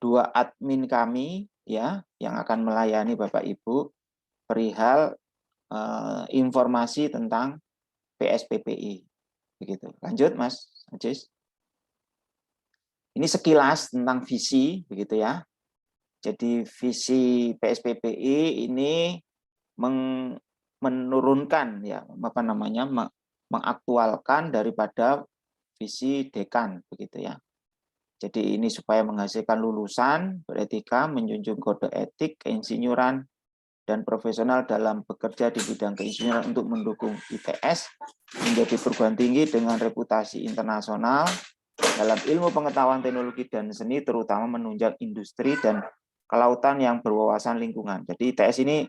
2 admin kami ya yang akan melayani Bapak Ibu perihal informasi tentang PSPPI. Begitu. Lanjut Mas Ajis. Ini sekilas tentang visi begitu ya. Jadi visi PSPPI ini menurunkan ya mengaktualkan daripada visi dekan begitu ya. Jadi ini supaya menghasilkan lulusan beretika, menjunjung kode etik, keinsinyuran dan profesional dalam bekerja di bidang keinsinyuran untuk mendukung ITS menjadi perguruan tinggi dengan reputasi internasional dalam ilmu pengetahuan teknologi dan seni, terutama menunjang industri dan kelautan yang berwawasan lingkungan. Jadi ITS ini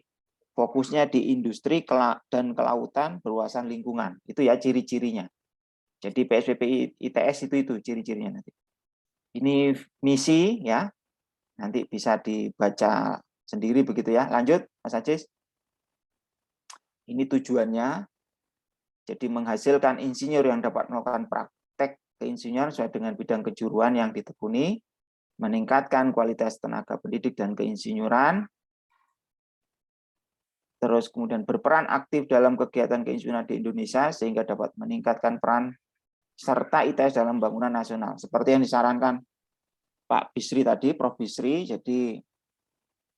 fokusnya di industri dan kelautan berwawasan lingkungan. Itu ya ciri-cirinya. Jadi PSPPI ITS itu ciri-cirinya nanti. Ini misi ya. Nanti bisa dibaca sendiri begitu ya. Lanjut Mas Ajis. Ini tujuannya. Jadi menghasilkan insinyur yang dapat melakukan praktek keinsinyuran sesuai dengan bidang kejuruan yang ditekuni, meningkatkan kualitas tenaga pendidik dan keinsinyuran, terus kemudian berperan aktif dalam kegiatan keinsinyuran di Indonesia sehingga dapat meningkatkan peran serta ITS dalam pembangunan nasional. Seperti yang disarankan Pak Bisri tadi, Prof. Bisri, jadi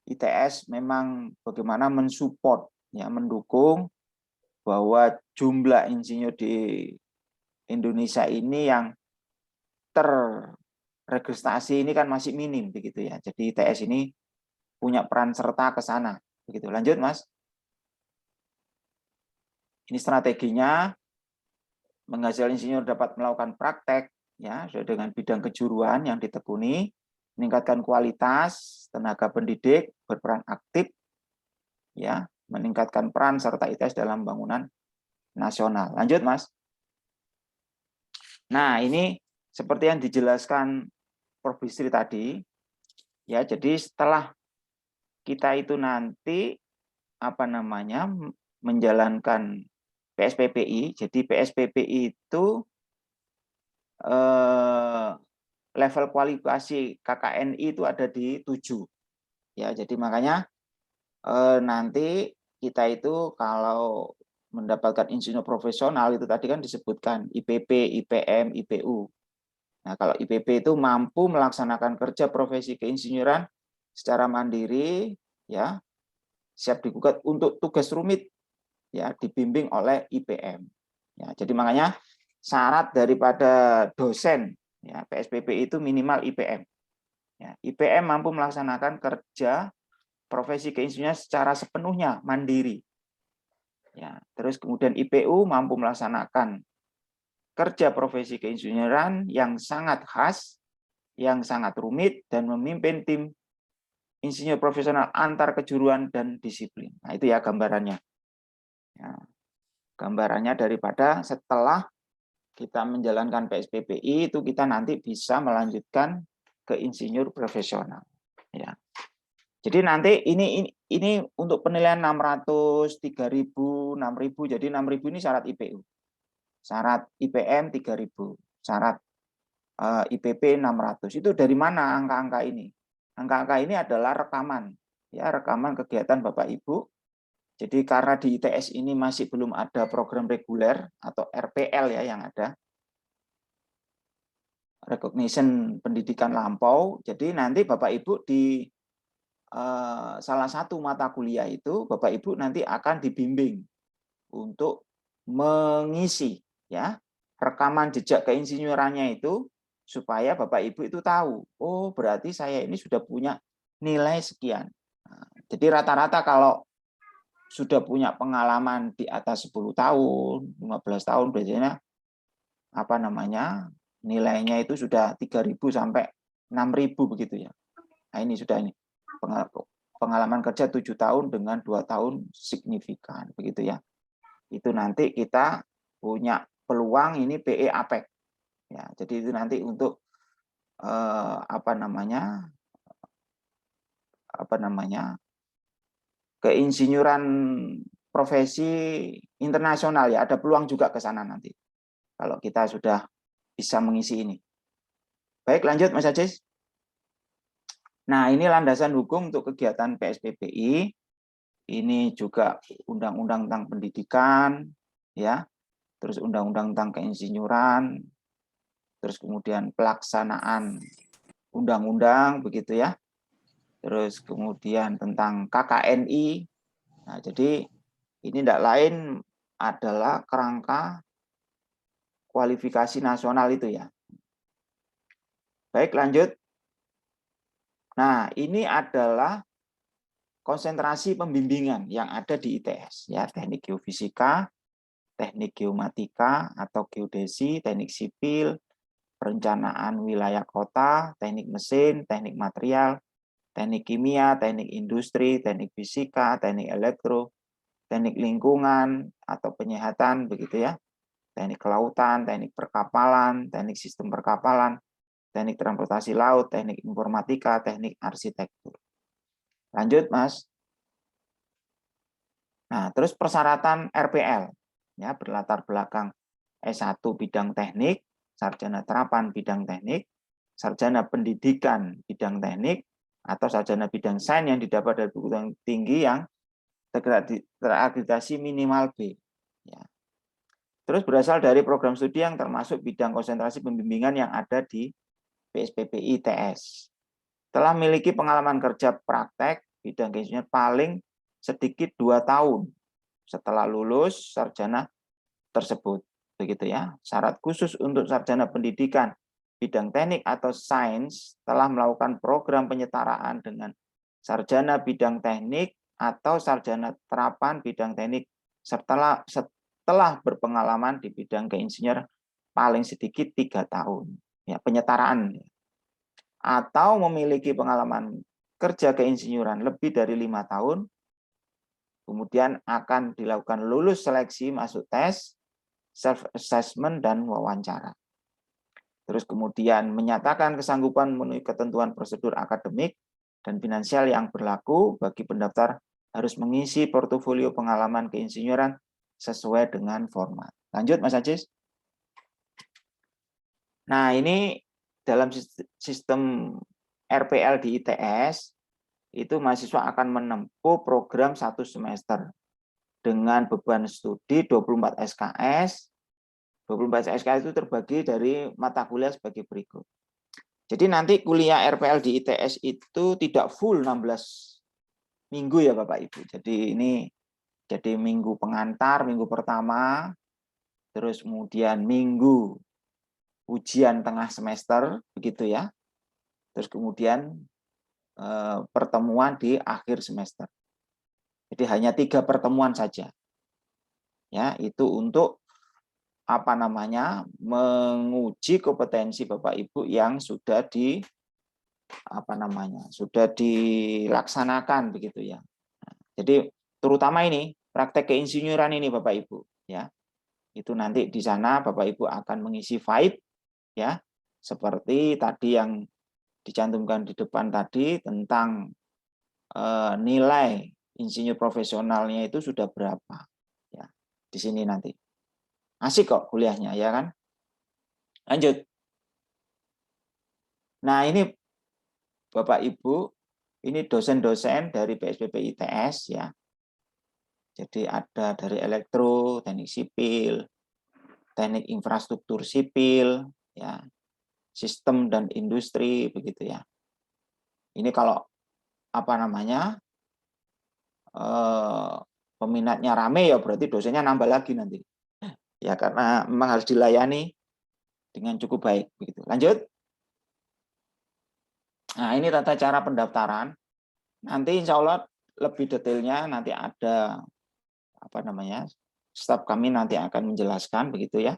ITS memang bagaimana mensupport, ya, mendukung bahwa jumlah insinyur di Indonesia ini yang terregistrasi ini kan masih minim begitu ya. Jadi ITS ini punya peran serta ke sana. Begitu. Lanjut, Mas. Ini strateginya. menghasilkan insinyur dapat melakukan praktek ya sesuai dengan bidang kejuruan yang ditekuni, meningkatkan kualitas tenaga pendidik, berperan aktif ya, meningkatkan peran serta ITS dalam bangunan nasional. Lanjut, Mas. Nah, ini seperti yang dijelaskan Prof. Bisri tadi, ya, jadi setelah kita itu nanti menjalankan PSPPI, jadi PSPPI itu level kualifikasi KKNI itu ada di 7. Ya, jadi makanya nanti kita itu kalau mendapatkan insinyur profesional itu tadi kan disebutkan IPP, IPM, IPU. Nah, kalau IPP itu mampu melaksanakan kerja profesi keinsinyuran secara mandiri, ya, siap digugat untuk tugas rumit, ya, dibimbing oleh IPM. Ya, jadi makanya syarat daripada dosen, ya, PSPP itu minimal IPM. Ya, IPM mampu melaksanakan kerja profesi keinsinyuran secara sepenuhnya mandiri. Ya, terus kemudian IPU mampu melaksanakan kerja profesi keinsinyuran yang sangat khas, yang sangat rumit, dan memimpin tim insinyur profesional antar kejuruan dan disiplin. Nah, itu ya gambarannya. Ya, gambarannya daripada setelah kita menjalankan PSPPI itu kita nanti bisa melanjutkan ke insinyur profesional. Ya. Jadi nanti ini untuk penilaian 600, 3.000, 6.000. Jadi 6.000 ini syarat IPU. Syarat IPM 3.000, syarat IPP 600. Itu dari mana angka-angka ini? Angka-angka ini adalah rekaman, ya, rekaman kegiatan Bapak Ibu. Jadi karena di ITS ini masih belum ada program reguler atau RPL ya yang ada. Recognition pendidikan lampau. Jadi nanti Bapak Ibu di salah satu mata kuliah itu Bapak Ibu nanti akan dibimbing untuk mengisi ya rekaman jejak keinsinyurannya itu supaya Bapak Ibu itu tahu, oh berarti saya ini sudah punya nilai sekian. Nah, jadi rata-rata kalau sudah punya pengalaman di atas 10 tahun, 15 tahun biasanya nilainya itu sudah 3.000 sampai 6.000 begitu ya. Nah, ini sudah ini pengalaman kerja 7 tahun dengan 2 tahun signifikan begitu ya. Itu nanti kita punya peluang ini PE APEK ya. Jadi itu nanti untuk keinsinyuran profesi internasional ya, ada peluang juga ke sana nanti kalau kita sudah bisa mengisi ini. Baik, lanjut Mas Ajis. Nah, ini landasan hukum untuk kegiatan PSPPI. Ini juga undang-undang tentang pendidikan, ya, terus undang-undang tentang keinsinyuran, terus kemudian pelaksanaan undang-undang, begitu ya. Terus kemudian tentang KKNI. Nah, jadi ini tidak lain adalah kerangka kualifikasi nasional itu ya. Baik, lanjut. Nah, ini adalah konsentrasi pembimbingan yang ada di ITS ya, teknik geofisika, teknik geomatika atau geodesi, teknik sipil, perencanaan wilayah kota, teknik mesin, teknik material, teknik kimia, teknik industri, teknik fisika, teknik elektro, teknik lingkungan atau penyihatan begitu ya. Teknik kelautan, teknik perkapalan, teknik sistem perkapalan, teknik transportasi laut, teknik informatika, teknik arsitektur. Lanjut, Mas. Nah, terus persyaratan RPL ya, berlatar belakang S1 bidang teknik, sarjana terapan bidang teknik, sarjana pendidikan bidang teknik, atau sarjana bidang sains yang didapat dari perguruan tinggi yang terakreditasi minimal B. Ya. Terus berasal dari program studi yang termasuk bidang konsentrasi pembimbingan yang ada di PSPPI ITS. Telah memiliki pengalaman kerja praktek bidang keinsinyuran paling sedikit 2 tahun setelah lulus sarjana tersebut. Begitu ya. Syarat khusus untuk sarjana pendidikan bidang teknik atau sains telah melakukan program penyetaraan dengan sarjana bidang teknik atau sarjana terapan bidang teknik telah berpengalaman di bidang keinsinyur paling sedikit 3 tahun, ya, penyetaraan, atau memiliki pengalaman kerja keinsinyuran lebih dari 5 tahun, kemudian akan dilakukan lulus seleksi masuk tes, self-assessment, dan wawancara. Terus kemudian menyatakan kesanggupan memenuhi ketentuan prosedur akademik dan finansial yang berlaku bagi pendaftar harus mengisi portofolio pengalaman keinsinyuran sesuai dengan format. Lanjut, Mas Ajis. Nah, ini dalam sistem RPL di ITS, itu mahasiswa akan menempuh program 1 semester dengan beban studi 24 SKS. 24 SKS itu terbagi dari mata kuliah sebagai berikut. Jadi nanti kuliah RPL di ITS itu tidak full 16 minggu ya Bapak Ibu. Jadi ini jadi minggu pengantar, minggu pertama, terus kemudian minggu ujian tengah semester, begitu ya. Terus kemudian pertemuan di akhir semester. Jadi hanya 3 pertemuan saja. Ya, itu untuk menguji kompetensi Bapak Ibu yang sudah sudah dilaksanakan begitu ya. Jadi terutama ini praktek keinsinyuran ini Bapak Ibu ya. Itu nanti di sana Bapak Ibu akan mengisi vibe ya, seperti tadi yang dicantumkan di depan tadi tentang nilai insinyur profesionalnya itu sudah berapa ya. Di sini nanti. Asik kok kuliahnya ya kan. Lanjut. Nah, ini Bapak Ibu, ini dosen-dosen dari PSBB ITS ya. Jadi ada dari elektro, teknik sipil, teknik infrastruktur sipil, ya, sistem dan industri begitu ya. Ini kalau peminatnya rame ya berarti dosennya nambah lagi nanti. Ya karena memang harus dilayani dengan cukup baik begitu. Lanjut. Nah, ini tata cara pendaftaran. Nanti insya Allah lebih detailnya nanti ada staf kami nanti akan menjelaskan begitu ya.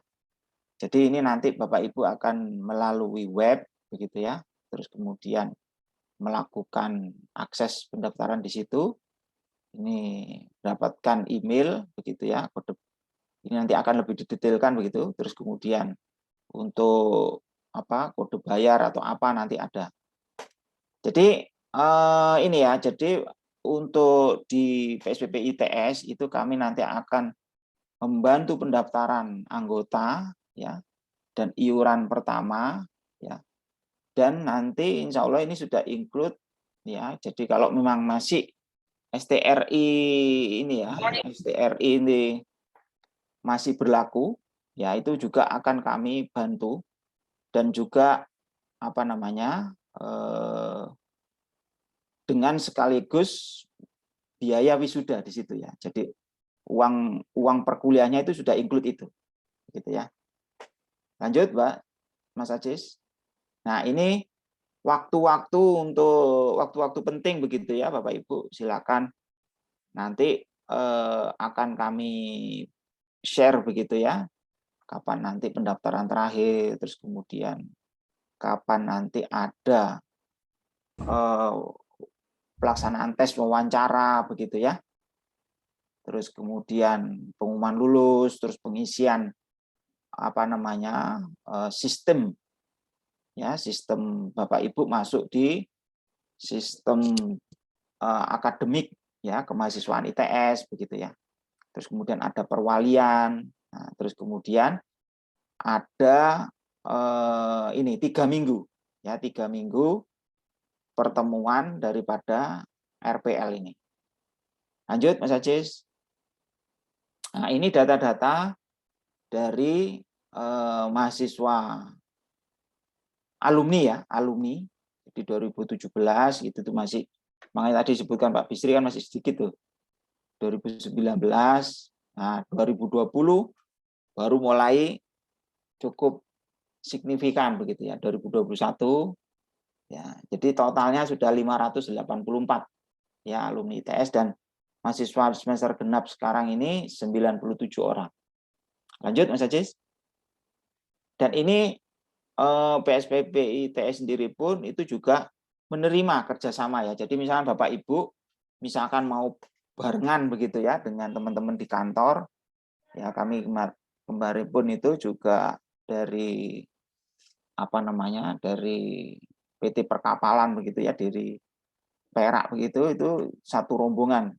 Jadi ini nanti Bapak Ibu akan melalui web begitu ya. Terus kemudian melakukan akses pendaftaran di situ. Ini dapatkan email begitu ya, kode. Ini nanti akan lebih didetailkan begitu. Terus kemudian untuk kode bayar atau apa nanti ada. Jadi ini ya, jadi untuk di PSBB ITS itu kami nanti akan membantu pendaftaran anggota ya dan iuran pertama ya. Dan nanti insya Allah ini sudah include ya. Jadi kalau memang masih STRI ini ya, STRI ini masih berlaku ya, itu juga akan kami bantu dan juga dengan sekaligus biaya wisuda di situ ya. Jadi uang perkuliahnya itu sudah include itu, gitu ya. Lanjut, Mbak, Mas Ajis. Nah ini waktu-waktu untuk waktu-waktu penting begitu ya, Bapak Ibu, silakan nanti akan kami share begitu ya. Kapan nanti pendaftaran terakhir, terus kemudian kapan nanti ada pelaksanaan tes wawancara begitu ya. Terus kemudian pengumuman lulus, terus pengisian sistem ya, sistem Bapak Ibu masuk di sistem akademik ya, kemahasiswaan ITS begitu ya. Terus kemudian ada perwalian. Nah, terus kemudian ada 3 minggu ya, 3 minggu pertemuan daripada RPL ini. Lanjut, Mas Ajis. Nah, ini data-data dari mahasiswa alumni ya, alumni di 2017 itu tuh masih, makanya tadi disebutkan Pak Bisri kan masih sedikit tuh. 2019, nah 2020 baru mulai cukup signifikan begitu ya, 2021 ya. Jadi totalnya sudah 584 ya alumni ITS, dan mahasiswa semester genap sekarang ini 97 orang. Lanjut, Mas Ajis. Dan ini PSPP ITS sendiri pun itu juga menerima kerjasama ya. Jadi misalkan Bapak Ibu misalkan mau barengan begitu ya dengan teman-teman di kantor, ya kami kemarin pun itu juga dari apa namanya, dari PT Perkapalan begitu ya, dari Perak begitu, itu satu rombongan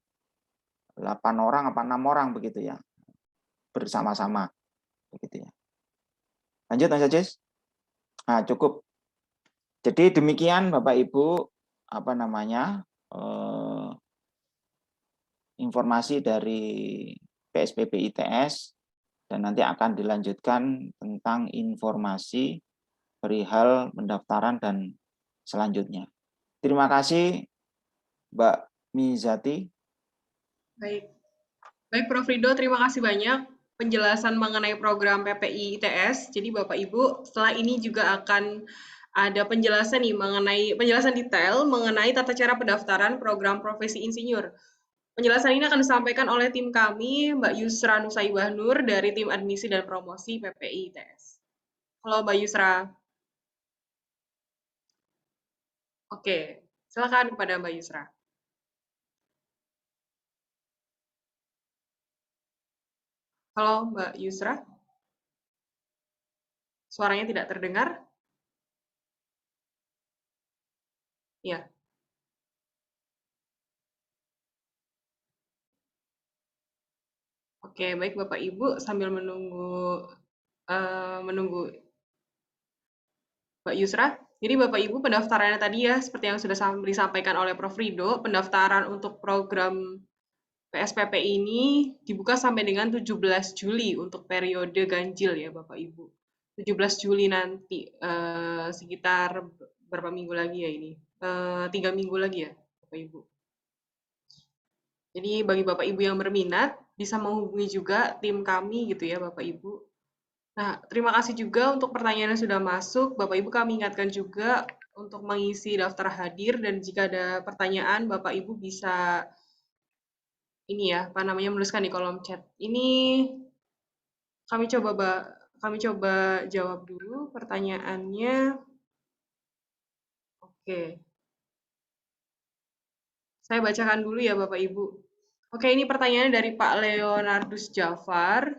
8 orang apa 6 orang begitu ya, bersama-sama begitu ya. Lanjut Mas Ajis. Nah, cukup. Jadi demikian Bapak Ibu apa namanya, informasi dari PSPP ITS, dan nanti akan dilanjutkan tentang informasi perihal pendaftaran dan selanjutnya. Terima kasih Mbak Mizati. Baik. Baik, Prof. Rido, terima kasih banyak penjelasan mengenai program PPI ITS. Jadi Bapak Ibu, setelah ini juga akan ada penjelasan nih mengenai penjelasan detail mengenai tata cara pendaftaran program profesi insinyur. Penjelasan ini akan disampaikan oleh tim kami, Mbak Yusra Nusaibah Nur dari tim admisi dan promosi PPI ITS. Halo Mbak Yusra. Oke, silakan kepada Mbak Yusra. Halo Mbak Yusra. Suaranya tidak terdengar? Ya. Oke, baik Bapak Ibu, sambil menunggu Mbak Yusra. Jadi Bapak Ibu, pendaftarannya tadi ya seperti yang sudah disampaikan oleh Prof. Rido, pendaftaran untuk program PSPP ini dibuka sampai dengan 17 Juli untuk periode ganjil ya Bapak Ibu. 17 Juli nanti, sekitar berapa minggu lagi ya ini? 3 minggu lagi ya Bapak Ibu. Jadi bagi Bapak Ibu yang berminat, bisa menghubungi juga tim kami gitu ya Bapak Ibu. Nah, terima kasih juga untuk pertanyaan yang sudah masuk. Bapak Ibu kami ingatkan juga untuk mengisi daftar hadir, dan jika ada pertanyaan Bapak Ibu bisa ini ya, apa namanya, menuliskan di kolom chat. Ini kami coba jawab dulu pertanyaannya. Oke. Saya bacakan dulu ya Bapak Ibu. Oke, ini pertanyaannya dari Pak Leonardus Jafar.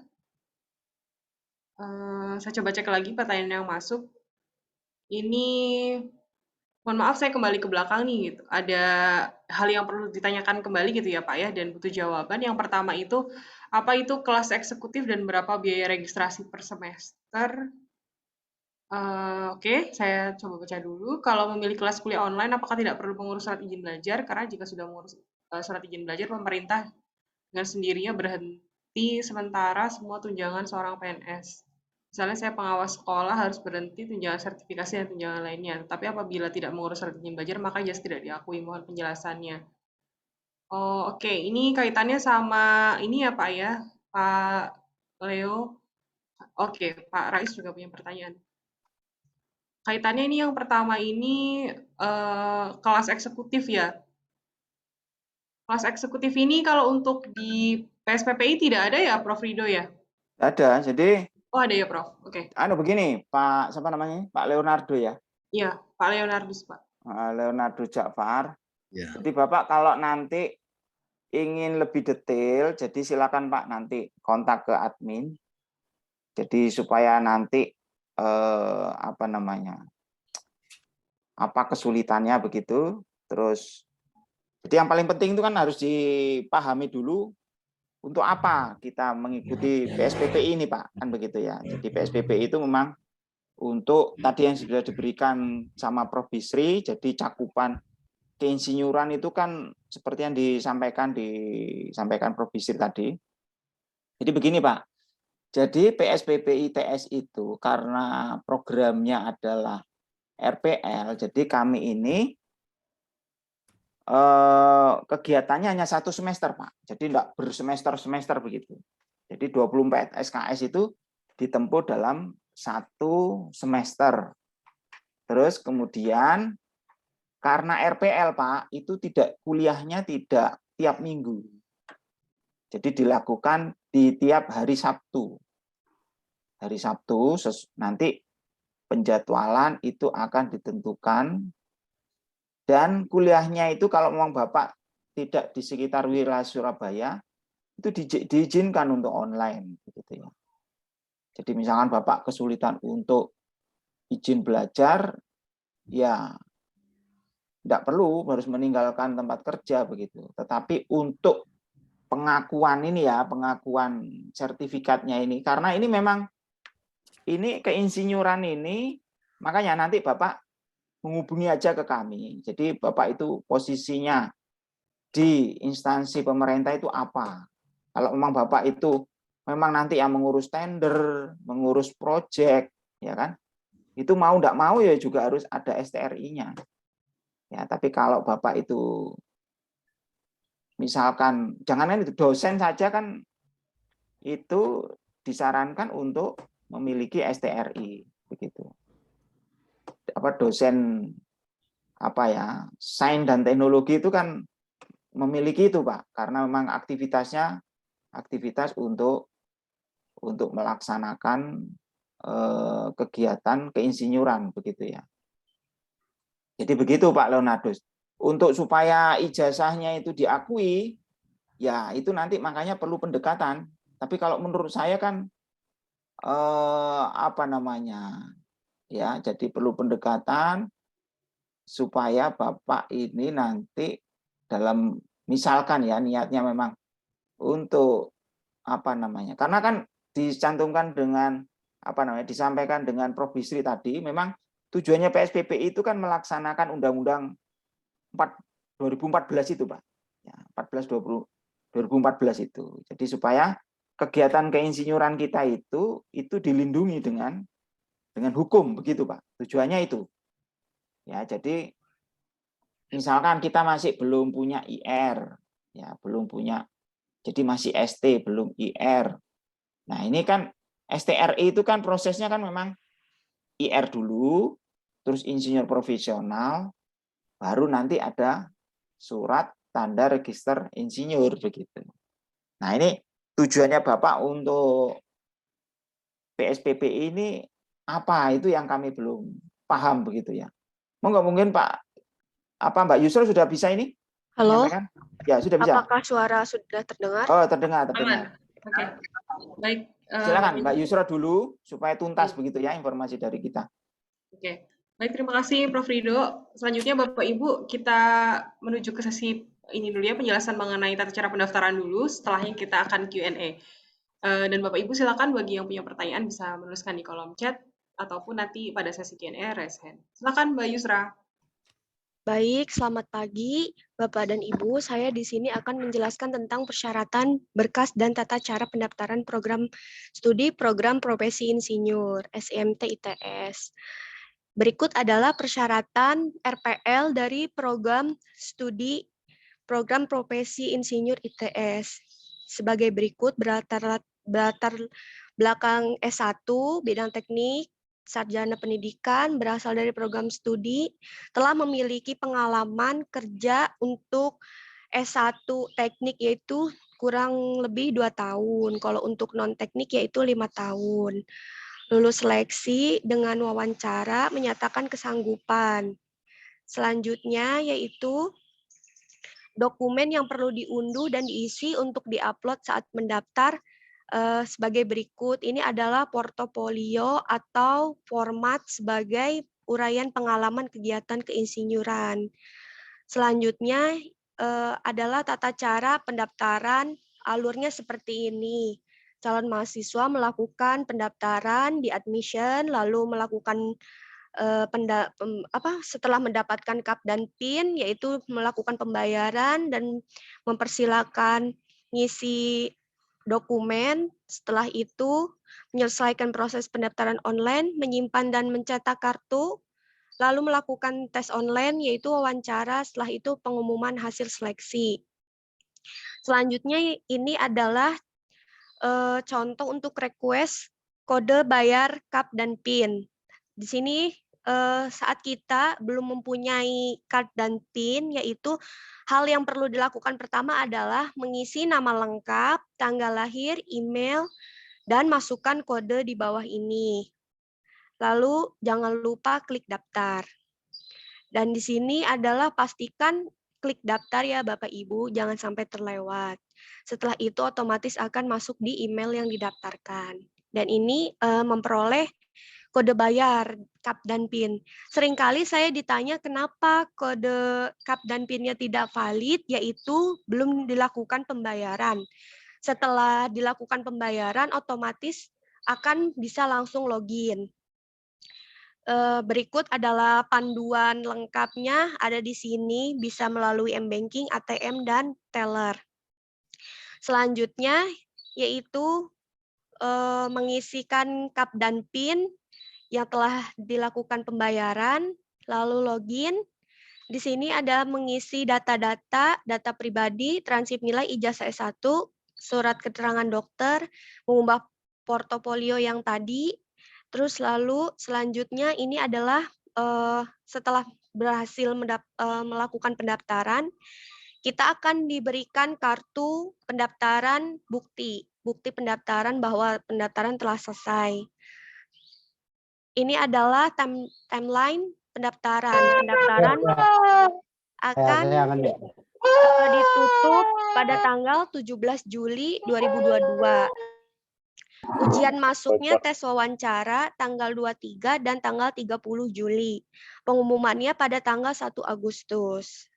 Saya coba cek lagi pertanyaan yang masuk. Ini, mohon maaf saya kembali ke belakang nih gitu. Ada hal yang perlu ditanyakan kembali gitu ya Pak ya, dan butuh jawaban. Yang pertama itu, apa itu kelas eksekutif dan berapa biaya registrasi per semester? Oke, saya coba baca dulu. Kalau memilih kelas kuliah online, apakah tidak perlu mengurus surat izin belajar? Karena jika sudah mengurus surat izin belajar, pemerintah dengan sendirinya berhenti sementara semua tunjangan seorang PNS. Misalnya saya pengawas sekolah harus berhenti tunjangan sertifikasi dan tunjangan lainnya. Tapi apabila tidak mengurus surat izin belajar, maka jas tidak diakui. Mohon penjelasannya. Oh, oke. Ini kaitannya sama ini ya Pak ya, Pak Leo. Oke, Pak Rais juga punya pertanyaan. Kaitannya ini yang pertama ini kelas eksekutif ya. Kelas eksekutif ini kalau untuk di PSPPI tidak ada ya, Prof. Rido ya? Ada. Jadi Oh ada ya, Prof. Oke. begini, Pak siapa namanya? Pak Leonardo ya. Iya, Pak Leonardus, Pak. Leonardo Jafar. Ya. Jadi Bapak kalau nanti ingin lebih detail, jadi silakan Pak nanti kontak ke admin. Jadi supaya nanti apa namanya, apa kesulitannya begitu. Terus, jadi yang paling penting itu kan harus dipahami dulu untuk apa kita mengikuti PSPP ini Pak, kan begitu ya. Jadi PSPP itu memang untuk tadi yang sudah diberikan sama Prof. Bisri, jadi cakupan keinsinyuran itu kan seperti yang disampaikan Prof. Bisri tadi. Jadi begini Pak, jadi PSPP ITS itu karena programnya adalah RPL, jadi kami ini kegiatannya hanya 1 semester Pak, jadi tidak bersemester-semester begitu. Jadi 24 SKS itu ditempuh dalam 1 semester. Terus kemudian karena RPL Pak, itu kuliahnya tidak tiap minggu. Jadi dilakukan di tiap hari Sabtu. hari Sabtu, nanti penjadwalan itu akan ditentukan, dan kuliahnya itu kalau memang Bapak tidak di sekitar wilayah Surabaya, itu diizinkan untuk online, begitu ya. Jadi misalkan Bapak kesulitan untuk izin belajar, ya tidak perlu harus meninggalkan tempat kerja begitu. Tetapi untuk pengakuan ini ya, pengakuan sertifikatnya ini, karena ini memang ini keinsinyuran ini, makanya nanti Bapak menghubungi aja ke kami. Jadi Bapak itu posisinya di instansi pemerintah itu apa. Kalau memang Bapak itu memang nanti yang mengurus tender, mengurus proyek, ya kan? Itu mau tidak mau ya juga harus ada STRI-nya. Ya, tapi kalau Bapak itu misalkan jangan itu dosen saja kan itu disarankan untuk memiliki STRI begitu. Apa dosen apa ya, sains dan teknologi itu kan memiliki itu Pak, karena memang aktivitas untuk melaksanakan kegiatan keinsinyuran begitu ya. Jadi begitu Pak Leonardus. Untuk supaya ijazahnya itu diakui, ya itu nanti makanya perlu pendekatan. Tapi kalau menurut saya kan apa namanya, ya jadi perlu pendekatan supaya Bapak ini nanti dalam misalkan ya niatnya memang untuk apa namanya, karena kan dicantumkan dengan apa namanya, disampaikan dengan Prof. Bisri tadi, memang tujuannya PSPPI itu kan melaksanakan Undang-Undang 2014 itu Pak, ya, 2014 itu. Jadi supaya kegiatan keinsinyuran kita itu dilindungi dengan hukum begitu Pak. Tujuannya itu. Ya, jadi misalkan kita masih belum punya IR, ya belum punya, jadi masih ST belum IR. Nah ini kan STRI itu kan prosesnya kan memang IR dulu, terus insinyur profesional, baru nanti ada surat tanda register insinyur begitu. Nah ini tujuannya Bapak untuk PSPP ini apa, itu yang kami belum paham begitu ya. Mungkin Pak Mbak Yusra sudah bisa ini? Halo, menyampaikan? Ya sudah bisa. apakah suara sudah terdengar? Oh terdengar. Aman. Oke. Baik. Silakan Mbak Yusra dulu supaya tuntas begitu ya informasi dari kita. Oke. Baik, terima kasih Prof. Rido. Selanjutnya Bapak Ibu, kita menuju ke sesi ini dulu ya, penjelasan mengenai tata cara pendaftaran dulu, setelahnya kita akan Q&A. Dan Bapak Ibu silakan bagi yang punya pertanyaan bisa menuliskan di kolom chat ataupun nanti pada sesi Q&A raise hand. Silakan Mbak Yusra. Baik, selamat pagi Bapak dan Ibu. Saya di sini akan menjelaskan tentang persyaratan, berkas, dan tata cara pendaftaran program studi program profesi insinyur SIMT ITS. Berikut adalah persyaratan RPL dari program studi program profesi insinyur ITS. Sebagai berikut, berlatar belakang S1, bidang teknik, sarjana pendidikan, berasal dari program studi, telah memiliki pengalaman kerja untuk S1 teknik yaitu kurang lebih 2 tahun. Kalau untuk non-teknik yaitu 5 tahun. Lulus seleksi dengan wawancara menyatakan kesanggupan. Selanjutnya yaitu dokumen yang perlu diunduh dan diisi untuk diupload saat mendaftar sebagai berikut. Ini adalah portofolio atau format sebagai uraian pengalaman kegiatan keinsinyuran. Selanjutnya adalah tata cara pendaftaran. Alurnya seperti ini. Calon mahasiswa melakukan pendaftaran di admission, lalu melakukan setelah mendapatkan KAP dan PIN, yaitu melakukan pembayaran dan mempersilakan ngisi dokumen. Setelah itu menyelesaikan proses pendaftaran online, menyimpan dan mencetak kartu, lalu melakukan tes online yaitu wawancara, setelah itu pengumuman hasil seleksi. Selanjutnya ini adalah contoh untuk request kode bayar KAP dan PIN. Di sini saat kita belum mempunyai KAP dan PIN, yaitu hal yang perlu dilakukan pertama adalah mengisi nama lengkap, tanggal lahir, email, dan masukkan kode di bawah ini. Lalu jangan lupa klik daftar. Dan di sini adalah pastikan klik daftar ya Bapak Ibu, jangan sampai terlewat. Setelah itu otomatis akan masuk di email yang didaftarkan. Dan ini memperoleh kode bayar, CAP dan PIN. Seringkali saya ditanya kenapa kode CAP dan PIN-nya tidak valid, yaitu belum dilakukan pembayaran. Setelah dilakukan pembayaran, otomatis akan bisa langsung login. Berikut adalah panduan lengkapnya, ada di sini, bisa melalui M-Banking, ATM, dan teller. Selanjutnya, yaitu mengisikan CAP dan PIN yang telah dilakukan pembayaran, lalu login. Di sini ada mengisi data-data, data pribadi, transkrip nilai ijazah S1, surat keterangan dokter, mengubah portofolio yang tadi. Terus lalu selanjutnya ini adalah setelah berhasil melakukan pendaftaran, kita akan diberikan kartu pendaftaran bukti pendaftaran bahwa pendaftaran telah selesai. Ini adalah timeline pendaftaran. Pendaftaran akan ditutup pada tanggal 17 Juli 2022. Ujian masuknya tes wawancara tanggal 23 dan tanggal 30 Juli. Pengumumannya pada tanggal 1 Agustus.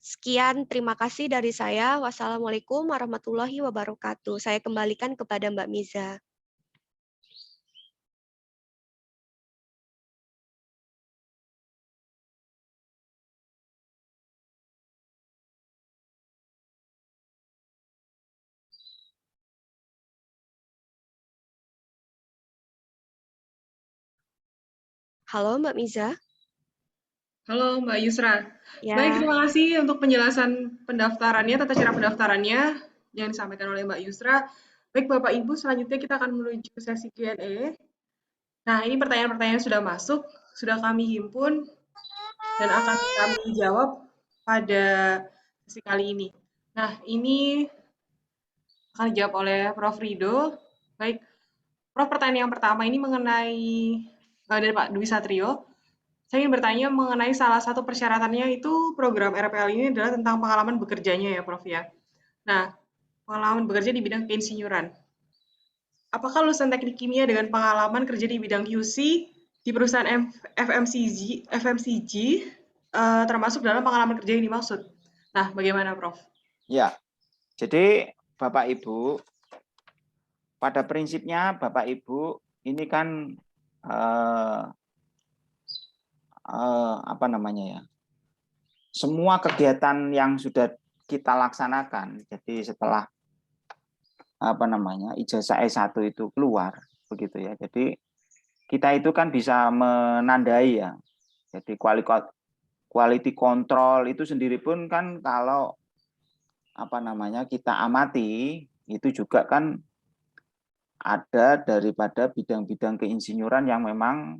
Sekian, terima kasih dari saya. Wassalamualaikum warahmatullahi wabarakatuh. Saya kembalikan kepada Mbak Miza. Halo Mbak Miza. Halo Mbak Yusra. Ya. Baik, terima kasih untuk penjelasan pendaftarannya, tata cara pendaftarannya yang disampaikan oleh Mbak Yusra. Baik Bapak Ibu, selanjutnya kita akan menuju ke sesi Q&A. Nah, ini pertanyaan-pertanyaan sudah masuk, sudah kami himpun, dan akan kami jawab pada sesi kali ini. Nah, ini akan dijawab oleh Prof. Rido. Baik, Prof, pertanyaan yang pertama ini mengenai dari Pak Dwi Satrio. Saya ingin bertanya mengenai salah satu persyaratannya itu program RPL ini adalah tentang pengalaman bekerjanya ya, Prof ya. Nah, pengalaman bekerja di bidang keinsinyuran. Apakah lulusan teknik kimia dengan pengalaman kerja di bidang QC di perusahaan FMCG termasuk dalam pengalaman kerja yang dimaksud? Nah, bagaimana, Prof? Ya, jadi Bapak Ibu, pada prinsipnya Bapak Ibu ini kan apa namanya ya? Semua kegiatan yang sudah kita laksanakan, jadi setelah apa namanya ijazah S1 itu keluar, begitu ya. Jadi kita itu kan bisa menandai ya. Jadi quality control itu sendiri pun kan kalau apa namanya kita amati itu juga kan ada daripada bidang-bidang keinsinyuran yang memang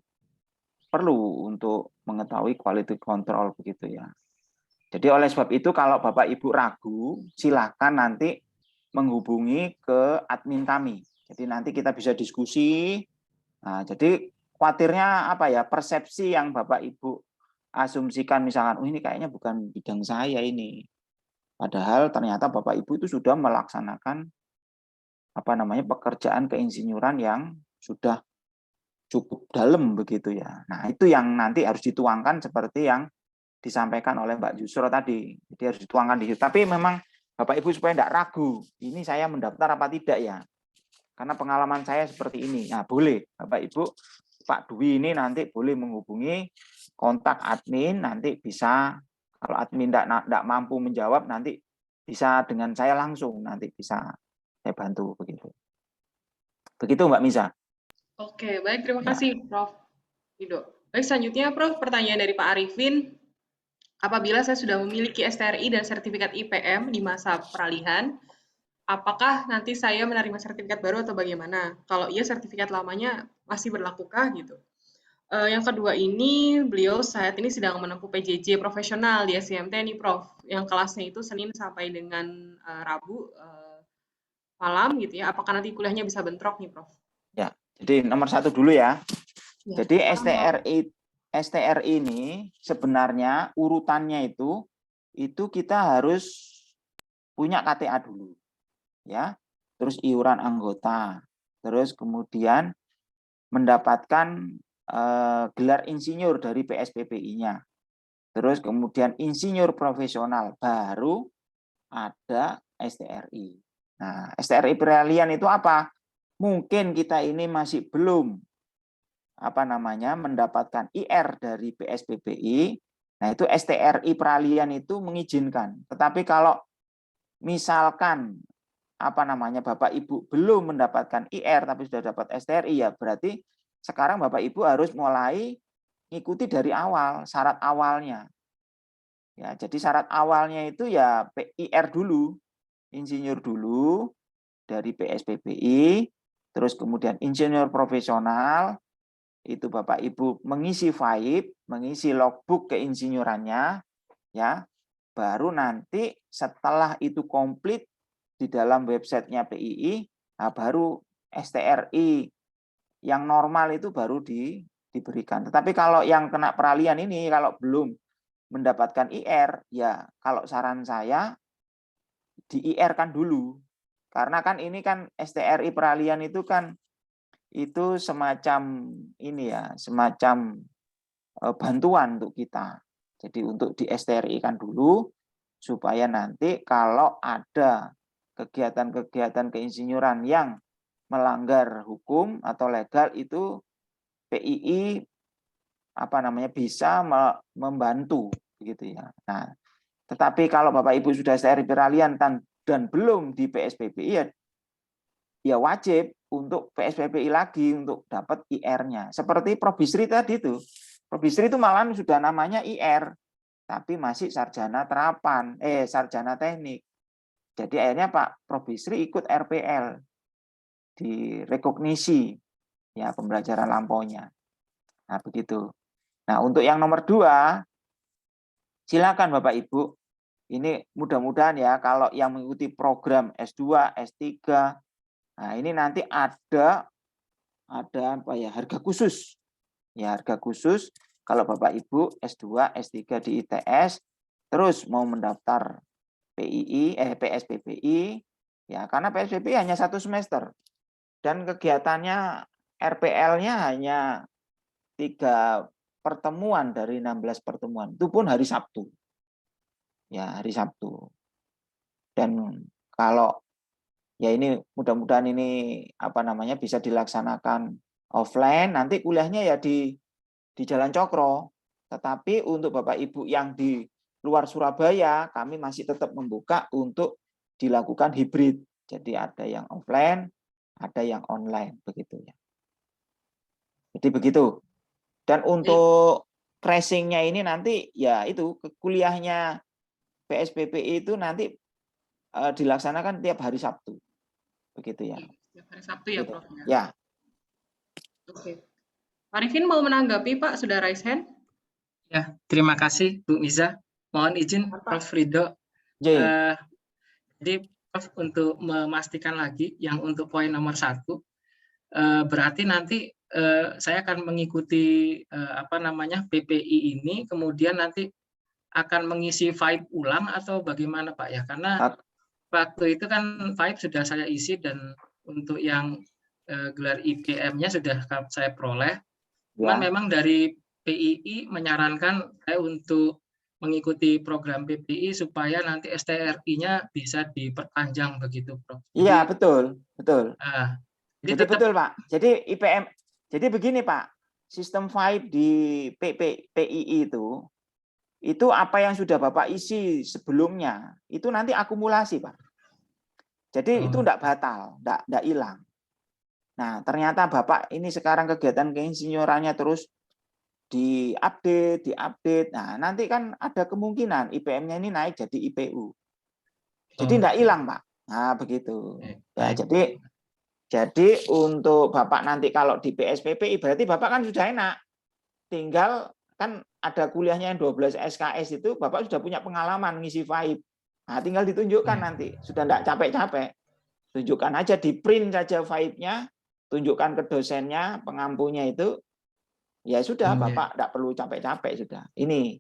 perlu untuk mengetahui quality control begitu ya. Jadi oleh sebab itu kalau Bapak Ibu ragu, silakan nanti menghubungi ke admin kami. Jadi nanti kita bisa diskusi. Nah, jadi khawatirnya apa ya, persepsi yang Bapak Ibu asumsikan misalkan, oh ini kayaknya bukan bidang saya ini. Padahal ternyata Bapak Ibu itu sudah melaksanakan apa namanya pekerjaan keinsinyuran yang sudah cukup dalam begitu ya. Nah, itu yang nanti harus dituangkan seperti yang disampaikan oleh Mbak Yusro tadi. Jadi harus dituangkan di situ. Tapi memang Bapak Ibu supaya tidak ragu, ini saya mendaftar apa tidak ya? Karena pengalaman saya seperti ini. Nah, boleh Bapak Ibu, Pak Dwi ini nanti boleh menghubungi kontak admin, nanti bisa kalau admin tidak mampu menjawab nanti bisa dengan saya langsung, nanti bisa saya bantu begitu. Begitu Mbak Miza. Oke, baik, terima kasih Prof. Rido. Baik, selanjutnya Prof, pertanyaan dari Pak Arifin. Apabila saya sudah memiliki STRI dan sertifikat IPM di masa peralihan, apakah nanti saya menerima sertifikat baru atau bagaimana? Kalau iya, sertifikat lamanya masih berlakukah gitu? Yang kedua ini, beliau saat ini sedang menempuh PJJ profesional di SIMT nih Prof, yang kelasnya itu Senin sampai dengan Rabu malam gitu ya, apakah nanti kuliahnya bisa bentrok nih, Prof? Ya, jadi nomor 1 dulu ya. Ya. Jadi STR ini sebenarnya urutannya itu kita harus punya KTA dulu, ya. Terus iuran anggota, terus kemudian mendapatkan gelar insinyur dari PSPPI-nya. Terus kemudian insinyur profesional, baru ada STRI. Nah, STRI peralihan itu apa? Mungkin kita ini masih belum mendapatkan IR dari PSPPI. Nah, itu STRI peralihan itu mengizinkan. Tetapi kalau misalkan Bapak Ibu belum mendapatkan IR tapi sudah dapat STRI, ya berarti sekarang Bapak Ibu harus mulai ikuti dari awal, syarat awalnya. Ya, jadi syarat awalnya itu ya IR dulu, insinyur dulu dari PSPPI, terus kemudian insinyur profesional, itu Bapak Ibu mengisi FAIP, mengisi logbook keinsinyurannya, ya, baru nanti setelah itu komplit di dalam websitenya PII, nah baru STRI yang normal itu baru diberikan. Tetapi kalau yang kena peralihan ini, kalau belum mendapatkan IR, ya kalau saran saya di IR kan dulu. Karena kan ini kan STRI peralihan itu kan itu semacam ini ya, semacam bantuan untuk kita. Jadi untuk di STRI kan dulu supaya nanti kalau ada kegiatan-kegiatan keinsinyuran yang melanggar hukum atau legal itu PII bisa membantu begitu ya. Nah, tetapi kalau Bapak Ibu sudah STRI peralihan dan belum di PSPPI, ya wajib untuk PSPPI lagi untuk dapat IR-nya. Seperti Probisri tadi itu. Probisri itu malah sudah namanya IR, tapi masih sarjana terapan, sarjana teknik. Jadi akhirnya Pak Probisri ikut RPL di rekognisi ya pembelajaran lampaunya. Nah, begitu. Nah, untuk yang nomor 2, silakan Bapak Ibu. Ini mudah-mudahan ya kalau yang mengikuti program S2, S3, nah ini nanti ada harga khusus. Ya, harga khusus kalau Bapak Ibu S2, S3 di ITS terus mau mendaftar PSPPI, ya karena PSPPI hanya 1 semester dan kegiatannya RPL-nya hanya 3 pertemuan dari 16 pertemuan. Itu pun hari Sabtu. Ya, hari Sabtu. Dan kalau ya ini mudah-mudahan ini bisa dilaksanakan offline, nanti kuliahnya ya di Jalan Cokro. Tetapi untuk Bapak Ibu yang di luar Surabaya, kami masih tetap membuka untuk dilakukan hibrid. Jadi ada yang offline, ada yang online begitu ya. Jadi begitu. Dan untuk tracing-nya ini nanti ya itu kuliahnya PSPPI itu nanti dilaksanakan tiap hari Sabtu. Begitu ya. Tiap hari Sabtu ya, Prof. Ya. Oke. Pak Arifin mau menanggapi, Pak, sudah raise hand? Ya, terima kasih Bu Miza. Mohon izin Prof. Ridho. Jadi Prof untuk memastikan lagi yang untuk poin nomor 1, berarti nanti saya akan mengikuti PPI ini, kemudian nanti akan mengisi FAIP ulang atau bagaimana Pak ya? Karena waktu itu kan FAIP sudah saya isi dan untuk yang gelar IPM-nya sudah saya peroleh. Cuman memang dari PII menyarankan saya untuk mengikuti program PPI supaya nanti STRI-nya bisa diperpanjang begitu, Prof. Iya, betul. Jadi betul, Pak. Jadi IPM. Jadi begini, Pak. Sistem FAIP di PII itu apa yang sudah Bapak isi sebelumnya, itu nanti akumulasi, Pak. Jadi itu enggak batal, enggak hilang. Nah, ternyata Bapak ini sekarang kegiatan keinsinyurannya terus diupdate. Nah, nanti kan ada kemungkinan IPM-nya ini naik jadi IPU. Jadi enggak hilang, Pak. Nah, begitu. Ya, jadi untuk Bapak nanti kalau di PSPPI berarti Bapak kan sudah enak. Tinggal kan ada kuliahnya yang 12 SKS itu Bapak sudah punya pengalaman ngisi FAIP. Nah, tinggal ditunjukkan nanti. Sudah enggak capek-capek. tunjukkan aja, di print saja file-nya, tunjukkan ke dosennya, pengampunya itu, ya sudah, Bapak tidak perlu capek-capek sudah. Ini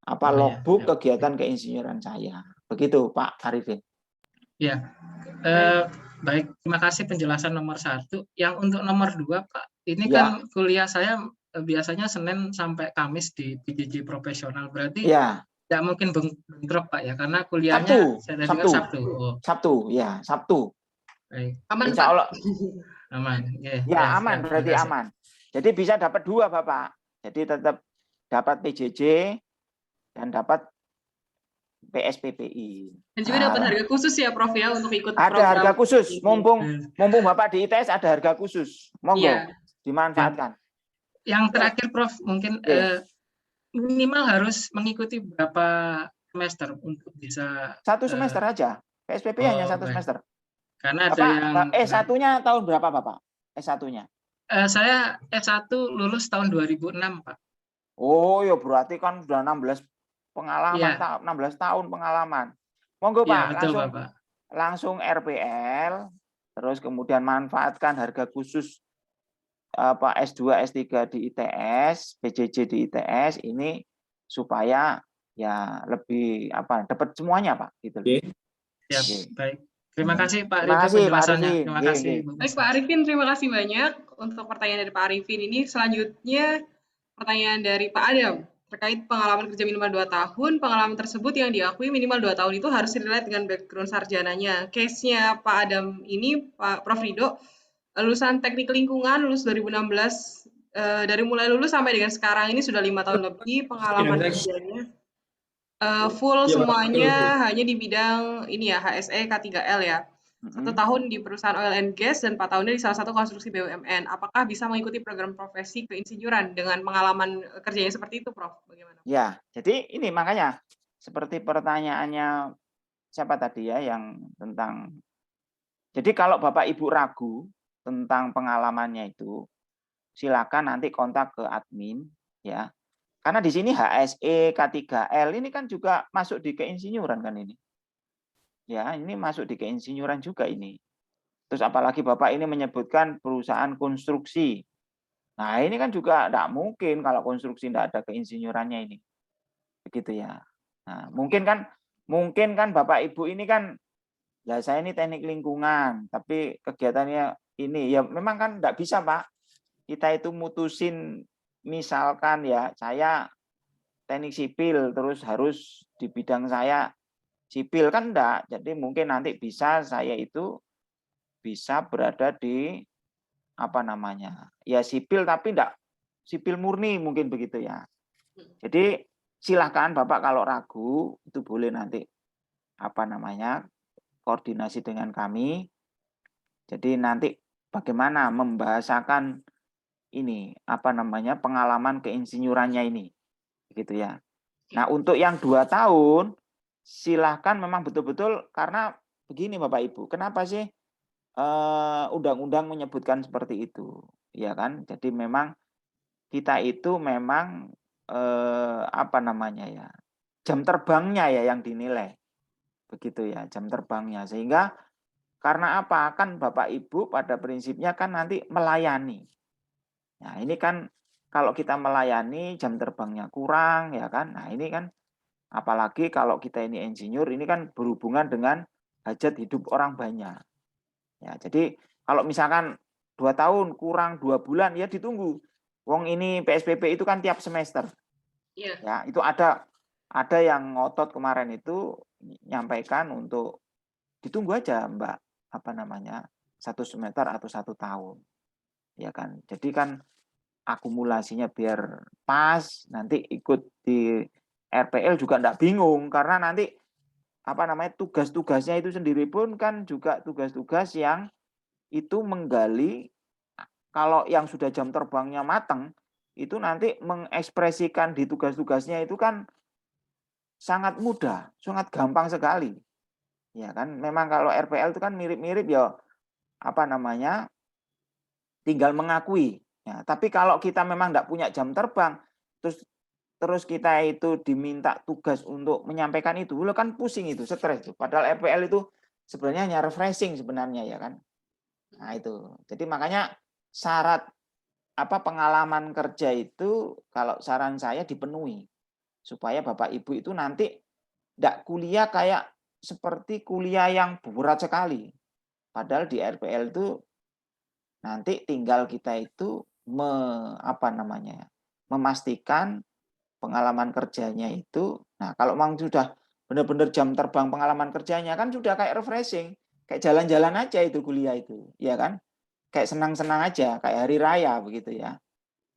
apa logbook kegiatan keinsinyuran saya. Begitu Pak Arifin. Ya, baik. Terima kasih penjelasan nomor 1. Yang untuk nomor 2, Pak, ini kan kuliah saya biasanya Senin sampai Kamis di PJJ profesional. Berarti tidak mungkin bentrok, Pak, ya, karena kuliahnya saya dengar Sabtu. Sabtu, ya, Sabtu. Baik. Aman, Insya Allah. Aman. Ya, aman, berarti aman. Jadi bisa dapat 2, Bapak. Jadi tetap dapat PJJ dan dapat PSPPI. Dan juga dapat harga khusus ya, Prof, ya, untuk ikut ada program. harga khusus. Mumpung Bapak di ITS ada harga khusus. Monggo, dimanfaatkan. Yang terakhir, Prof, mungkin minimal harus mengikuti berapa semester untuk bisa 1 semester aja. PSPP hanya 1 semester. Karena ada Bapak, yang S1-nya tahun berapa, Bapak? S1-nya? Saya S1 lulus tahun 2006, Pak. Oh, ya berarti kan sudah 16 pengalaman, 16 tahun pengalaman. Monggo, Pak, betul, langsung RPL, terus kemudian manfaatkan harga khusus S2, S3 di ITS, PJJ di ITS ini supaya ya lebih dapat semuanya, Pak, gitu. Ya, baik. Terima kasih Pak Ridho penjelasannya. Terima kasih. Baik Pak Arifin, terima kasih banyak untuk pertanyaan dari Pak Arifin ini. Selanjutnya pertanyaan dari Pak Adam terkait pengalaman kerja minimal 2 tahun. Pengalaman tersebut yang diakui minimal 2 tahun itu harus relate dengan background sarjananya. Case-nya Pak Adam ini, Pak Prof Ridho, lulusan teknik lingkungan, lulus 2016. Dari mulai lulus sampai dengan sekarang ini sudah 5 tahun lebih pengalaman kerjanya. Full semuanya hanya di bidang ini ya, HSE K3L ya. 1 tahun di perusahaan oil and gas dan 4 tahunnya di salah satu konstruksi BUMN. Apakah bisa mengikuti program profesi keinsinyuran dengan pengalaman kerjanya seperti itu, Prof? Bagaimana? Ya, jadi ini makanya seperti pertanyaannya siapa tadi ya yang tentang. Jadi kalau Bapak Ibu ragu tentang pengalamannya itu, silakan nanti kontak ke admin ya. Karena di sini HSE, K3L ini kan juga masuk di keinsinyuran kan ini. Ya, ini masuk di keinsinyuran juga ini. Terus apalagi Bapak ini menyebutkan perusahaan konstruksi. Nah, ini kan juga tidak mungkin kalau konstruksi tidak ada keinsinyurannya ini. Begitu ya. Nah, mungkin kan Bapak Ibu ini kan, ya saya ini teknik lingkungan, tapi kegiatannya ini, ya memang kan tidak bisa Pak. Kita itu mutusin misalkan ya, saya teknik sipil, terus harus di bidang saya sipil kan enggak. Jadi mungkin nanti bisa saya itu bisa berada di ya sipil tapi enggak sipil murni mungkin begitu ya. Jadi silakan Bapak kalau ragu itu boleh nanti koordinasi dengan kami. Jadi nanti bagaimana membahasakan ini pengalaman keinsinyurannya ini gitu ya. Nah, untuk yang 2 tahun silahkan memang betul-betul karena begini Bapak Ibu, kenapa sih undang-undang menyebutkan seperti itu? Ya kan? Jadi memang kita itu memang jam terbangnya ya yang dinilai. Begitu ya, jam terbangnya. Sehingga karena apa? Kan Bapak Ibu pada prinsipnya kan nanti melayani. Nah, ini kan kalau kita melayani jam terbangnya kurang ya kan. Nah, ini kan apalagi kalau kita ini insinyur ini kan berhubungan dengan hajat hidup orang banyak. Ya, jadi kalau misalkan 2 tahun kurang 2 bulan ya ditunggu. Wong ini PSPP itu kan tiap semester. Ya, itu ada yang ngotot kemarin itu nyampaikan untuk ditunggu aja Mbak 1 semester atau 1 tahun. Ya kan. Jadi kan akumulasinya biar pas, nanti ikut di RPL juga enggak bingung karena nanti tugas-tugasnya itu sendiri pun kan juga tugas-tugas yang itu menggali kalau yang sudah jam terbangnya matang itu nanti mengekspresikan di tugas-tugasnya itu kan sangat mudah, sangat gampang sekali. Ya kan, memang kalau RPL itu kan mirip-mirip ya tinggal mengakui. Ya, tapi kalau kita memang tidak punya jam terbang, terus kita itu diminta tugas untuk menyampaikan itu, kan pusing itu, stres itu. Padahal RPL itu sebenarnya hanya refreshing sebenarnya ya kan. Nah itu. Jadi makanya syarat pengalaman kerja itu kalau saran saya dipenuhi supaya Bapak Ibu itu nanti tidak kuliah kayak seperti kuliah yang berat sekali. Padahal di RPL itu nanti tinggal kita itu memastikan pengalaman kerjanya itu. Nah, kalau memang sudah benar-benar jam terbang pengalaman kerjanya kan sudah kayak refreshing, kayak jalan-jalan aja itu kuliah itu, ya kan? Kayak senang-senang aja, kayak hari raya begitu ya.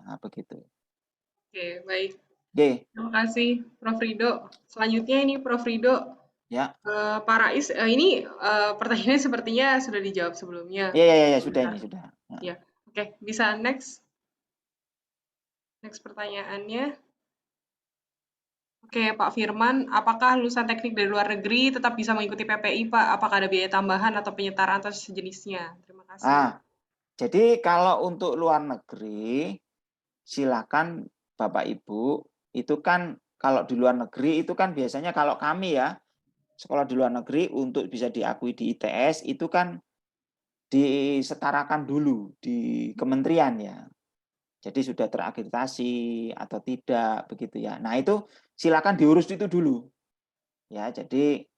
Nah, begitu. Oke, baik. Oke. Terima kasih, Prof. Rido. Selanjutnya ini Prof. Rido. Ya. Pak Rais, ini pertanyaannya sepertinya sudah dijawab sebelumnya. Ya, sudah ini sudah. Ya, oke, bisa next. Next pertanyaannya. Oke, Pak Firman, apakah lulusan teknik dari luar negeri tetap bisa mengikuti PPI, Pak? Apakah ada biaya tambahan atau penyetaraan atau sejenisnya? Terima kasih. Jadi kalau untuk luar negeri, silakan Bapak Ibu, itu kan kalau di luar negeri itu kan biasanya kalau kami ya, sekolah di luar negeri untuk bisa diakui di ITS itu kan disetarakan dulu di kementerian ya. Jadi sudah terakreditasi atau tidak begitu ya. Nah, itu silakan diurus itu dulu. Ya, jadi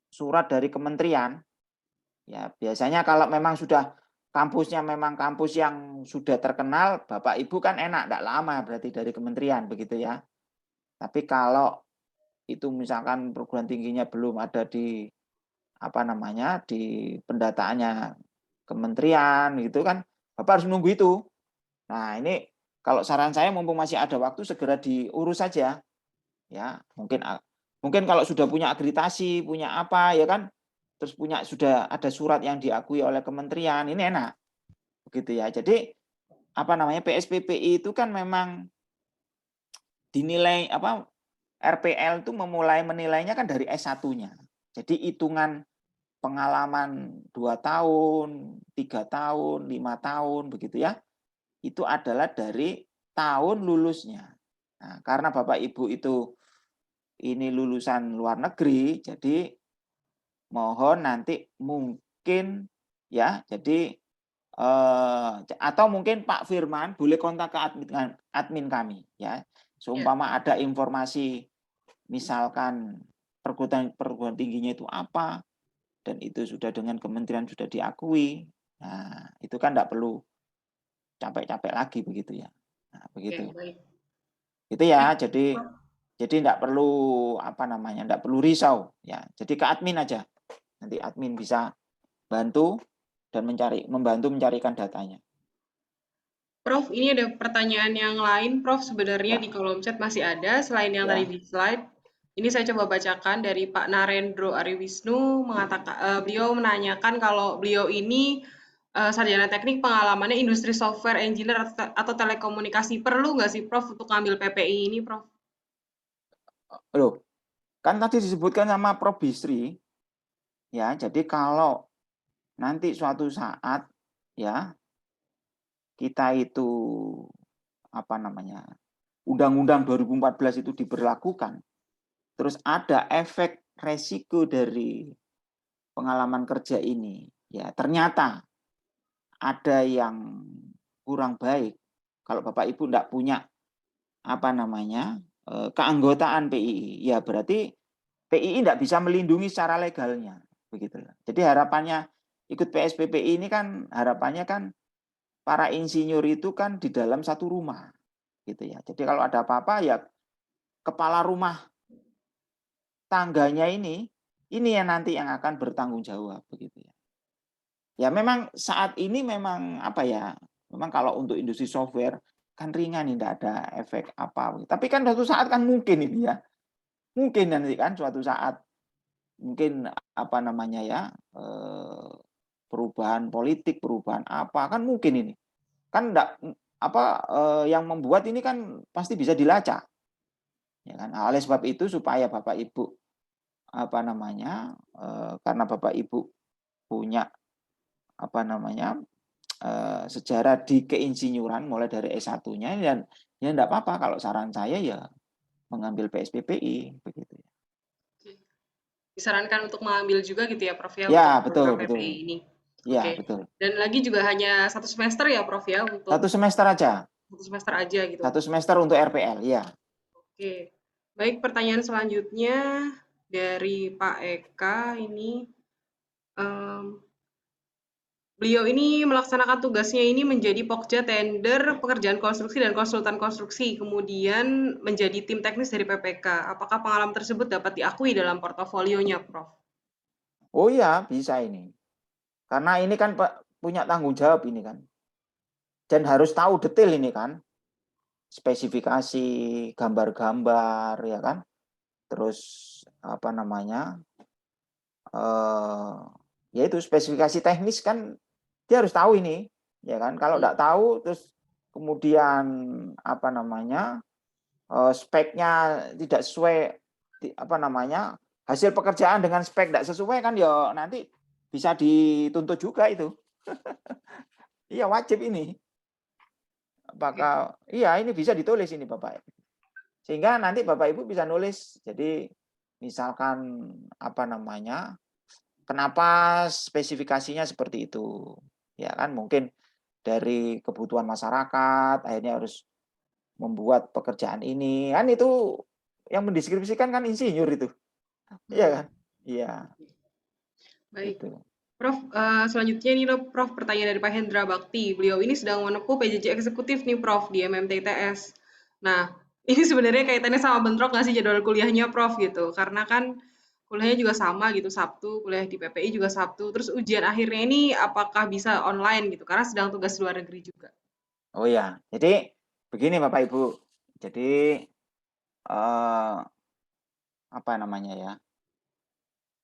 surat dari kementerian ya, biasanya kalau memang sudah kampusnya memang kampus yang sudah terkenal, Bapak Ibu kan enak, tidak lama berarti dari kementerian begitu ya. Tapi kalau itu misalkan perguruan tingginya belum ada di di pendataannya kementerian gitu kan, Bapak harus menunggu itu. Nah, ini kalau saran saya mumpung masih ada waktu segera diurus saja. Ya, mungkin kalau sudah punya akreditasi, punya apa ya kan, terus sudah ada surat yang diakui oleh kementerian, ini enak. Begitu ya. Jadi PSPPI itu kan memang dinilai RPL itu memulai menilainya kan dari S1-nya. Jadi hitungan pengalaman 2 tahun, 3 tahun, 5 tahun begitu ya. Itu adalah dari tahun lulusnya. Nah, karena Bapak Ibu itu ini lulusan luar negeri, jadi mohon nanti mungkin ya, jadi atau mungkin Pak Firman boleh kontak ke admin kami ya. Seumpama ada informasi misalkan perguruan tingginya itu apa dan itu sudah dengan kementerian sudah diakui. Nah, itu kan tidak perlu capek-capek lagi begitu ya. Nah, begitu. Itu ya, jadi tidak perlu tidak perlu risau ya. Jadi ke admin aja. Nanti admin bisa bantu dan membantu mencarikan datanya. Prof, ini ada pertanyaan yang lain, Prof. Sebenarnya di kolom chat masih ada, selain yang tadi di slide. Ini saya coba bacakan dari Pak Narendro Ariwisnu, beliau menanyakan kalau beliau ini sarjana teknik, pengalamannya industri software engineer atau telekomunikasi. Perlu nggak sih, Prof, untuk ngambil PPI ini, Prof? Loh, kan tadi disebutkan sama Prof. Bisri, ya, jadi kalau nanti suatu saat ya kita itu Undang-Undang 2014 itu diberlakukan, terus ada efek resiko dari pengalaman kerja ini, ya ternyata ada yang kurang baik. Kalau Bapak Ibu tidak punya keanggotaan PII, ya berarti PII tidak bisa melindungi secara legalnya, begitu. Jadi harapannya ikut PSPPI ini kan harapannya kan para insinyur itu kan di dalam satu rumah, gitu ya. Jadi kalau ada apa-apa ya kepala rumah tangganya ini yang nanti yang akan bertanggung jawab, begitu ya. Ya memang saat ini memang memang kalau untuk industri software kan ringan, tidak ada efek apa. Tapi kan suatu saat kan mungkin ini ya, mungkin nanti kan suatu saat mungkin perubahan politik, perubahan apa kan mungkin ini kan yang membuat ini kan pasti bisa dilacak, ya kan. Oleh sebab itu supaya Bapak Ibu karena Bapak Ibu punya sejarah di keinsinyuran mulai dari S1-nya dan ya enggak apa-apa kalau saran saya ya mengambil PSPPI begitu. Disarankan untuk mengambil juga gitu ya Prof ya, Ya, untuk betul, program betul. PPI ini. Iya, Oke. betul. Dan lagi juga hanya 1 semester ya Prof ya untuk 1 semester aja. 1 semester aja gitu. 1 semester untuk RPL, ya. Oke. Baik, pertanyaan selanjutnya dari Pak Eka ini. Beliau ini melaksanakan tugasnya ini menjadi Pokja tender pekerjaan konstruksi dan konsultan konstruksi, kemudian menjadi tim teknis dari PPK. Apakah pengalaman tersebut dapat diakui dalam portofolionya, Prof? Oh ya, bisa ini. Karena ini kan punya tanggung jawab ini kan. Dan harus tahu detail ini kan. Spesifikasi, gambar-gambar, ya kan. Terus apa namanya? Yaitu spesifikasi teknis kan dia harus tahu ini, ya kan. Kalau tidak tahu terus kemudian apa namanya? Speknya tidak sesuai apa namanya? Hasil pekerjaan dengan spek tidak sesuai kan ya nanti bisa dituntut juga itu. Iya wajib ini. Apakah iya ini bisa ditulis ini Bapak. Sehingga nanti Bapak Ibu bisa nulis. Jadi misalkan apa namanya? Kenapa spesifikasinya seperti itu? Ya kan mungkin dari kebutuhan masyarakat akhirnya harus membuat pekerjaan ini. Kan itu yang mendeskripsikan kan insinyur itu. Iya kan? Iya. Baik. Itu. Prof, selanjutnya ini loh, Prof, pertanyaan dari Pak Hendra Bakti. Beliau ini sedang menempuh PJJ eksekutif nih, Prof, di MMTITS. Nah, ini sebenarnya kaitannya sama bentrok nggak sih jadwal kuliahnya, Prof, gitu? Karena kan kuliahnya juga sama gitu, Sabtu, kuliah di PPI juga Sabtu. Terus ujian akhirnya ini apakah bisa online gitu? Karena sedang tugas luar negeri juga. Oh ya, jadi begini Bapak Ibu. Jadi apa namanya ya?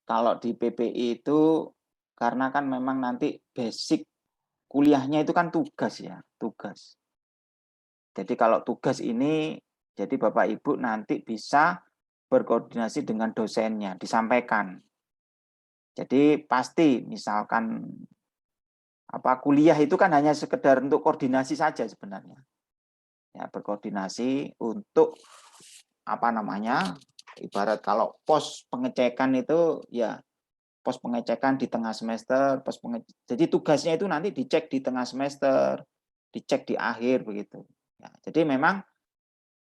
Kalau di PPI itu karena kan memang nanti basic kuliahnya itu kan tugas ya, tugas. Jadi kalau tugas ini, jadi Bapak Ibu nanti bisa berkoordinasi dengan dosennya, disampaikan. Jadi pasti misalkan apa kuliah itu kan hanya sekedar untuk koordinasi saja sebenarnya. Ya, berkoordinasi untuk apa namanya? Ibarat kalau pos pengecekan itu ya pos pengecekan di tengah semester, jadi tugasnya itu nanti dicek di tengah semester, dicek di akhir begitu. Ya, jadi memang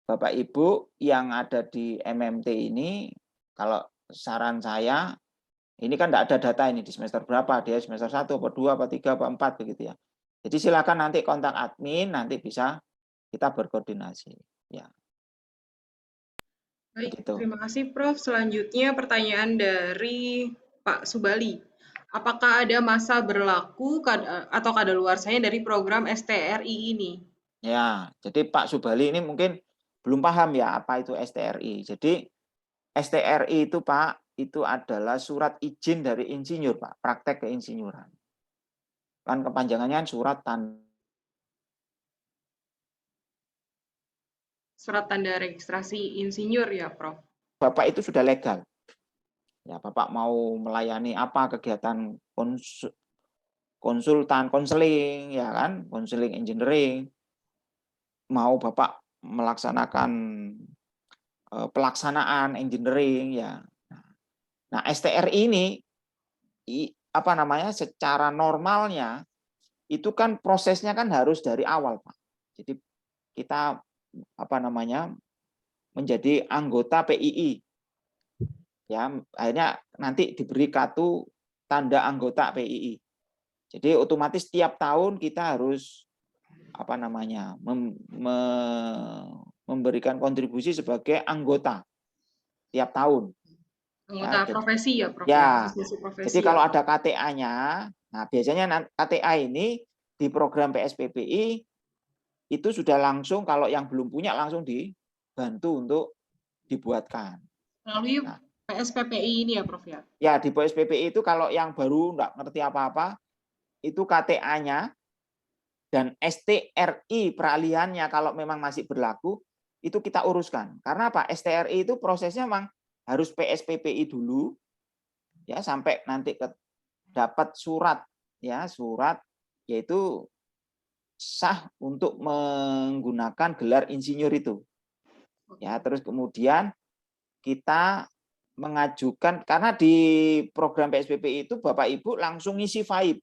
Bapak Ibu yang ada di MMT ini, kalau saran saya, ini kan tidak ada data ini di semester berapa, dia semester 1, apa 2, apa 3, apa 4 begitu ya. Jadi silakan nanti kontak admin, nanti bisa kita berkoordinasi. Ya. Baik, Begitu. terima kasih Prof. Selanjutnya pertanyaan dari Pak Subali. Apakah ada masa berlaku atau kadaluarsanya dari program STRI ini? Ya, jadi Pak Subali ini mungkin belum paham ya apa itu STRI. Jadi STRI itu Pak, itu adalah surat izin dari insinyur Pak, praktek keinsinyuran. Kan kepanjangannya surat tanda registrasi insinyur ya, Prof. Bapak itu sudah legal. Ya, Bapak mau melayani apa kegiatan konsultan, konseling, ya kan, konseling engineering, mau Bapak melaksanakan pelaksanaan engineering, ya. Nah, STRI ini apa namanya? Secara normalnya itu kan prosesnya kan harus dari awal, Pak. Jadi kita apa namanya? Menjadi anggota PII. Ya, akhirnya nanti diberi kartu tanda anggota PII. Jadi otomatis tiap tahun kita harus apa namanya? Memberikan kontribusi sebagai anggota tiap tahun. Anggota Ya, profesi ya, Prof. ya. Profesi Jadi ya, kalau Prof. ada KTA-nya, nah biasanya KTA ini di program PSPPI itu sudah langsung kalau yang belum punya langsung dibantu untuk dibuatkan. Melalui Nah, PSPPI ini ya, Prof ya. ya di PSPPI itu kalau yang baru nggak ngerti apa-apa itu KTA-nya dan STRI peralihannya kalau memang masih berlaku itu kita uruskan. Karena apa? STRI itu prosesnya memang harus PSPPI dulu ya sampai nanti dapat surat ya, surat yaitu sah untuk menggunakan gelar insinyur itu. Ya, terus kemudian kita mengajukan, karena di program PSPPI itu Bapak Ibu langsung ngisi FAIB,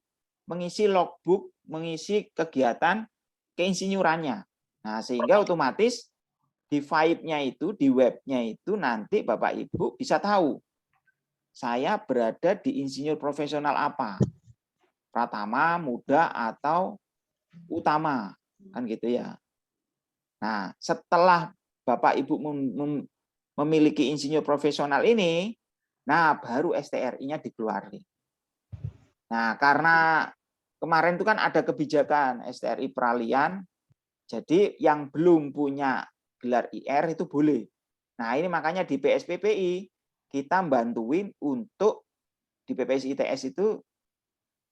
mengisi logbook, mengisi kegiatan keinsinyurannya. Nah, sehingga otomatis di FAIB-nya itu, di webnya itu nanti Bapak Ibu bisa tahu saya berada di insinyur profesional apa, pratama, muda, atau utama, kan gitu ya. Nah, setelah Bapak Ibu memiliki insinyur profesional ini, nah baru STRI-nya dikeluarin. Nah, karena kemarin itu kan ada kebijakan STRI peralihan, jadi yang belum punya gelar IR itu boleh. Nah, ini makanya di PSPPI kita bantuin untuk di PPSI ITS itu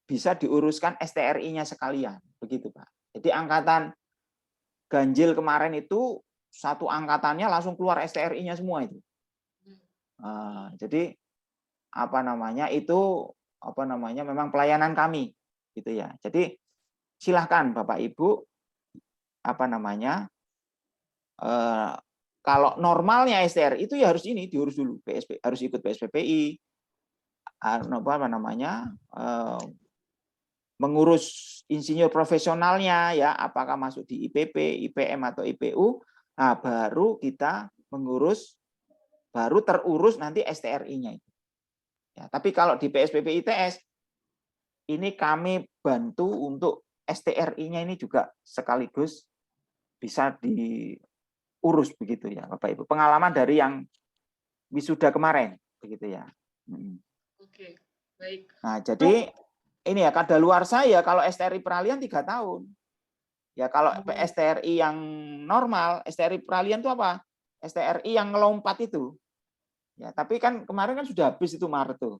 bisa diuruskan STRI-nya sekalian, begitu Pak. Jadi angkatan ganjil kemarin itu satu angkatannya langsung keluar STRI-nya semua itu. Jadi memang pelayanan kami gitu ya. Jadi silahkan Bapak Ibu kalau normalnya STRI itu ya harus diurus dulu, harus ikut PSPPI, mengurus insinyur profesionalnya ya, apakah masuk di IPP, IPM atau IPU. Nah, baru kita mengurus, baru terurus nanti STRI-nya itu. Ya, tapi kalau di PSPP ITS ini kami bantu untuk STRI-nya ini juga sekaligus bisa diurus begitu ya, Bapak Ibu. Pengalaman dari yang wisuda kemarin begitu ya. Oke, baik. Nah, jadi ini ya kadaluarsa ya kalau STRI peralihan 3 tahun. Ya kalau STRI yang normal, STRI peralihan itu apa? STRI yang ngelompat itu. Ya, tapi kan kemarin kan sudah habis itu Maret tuh.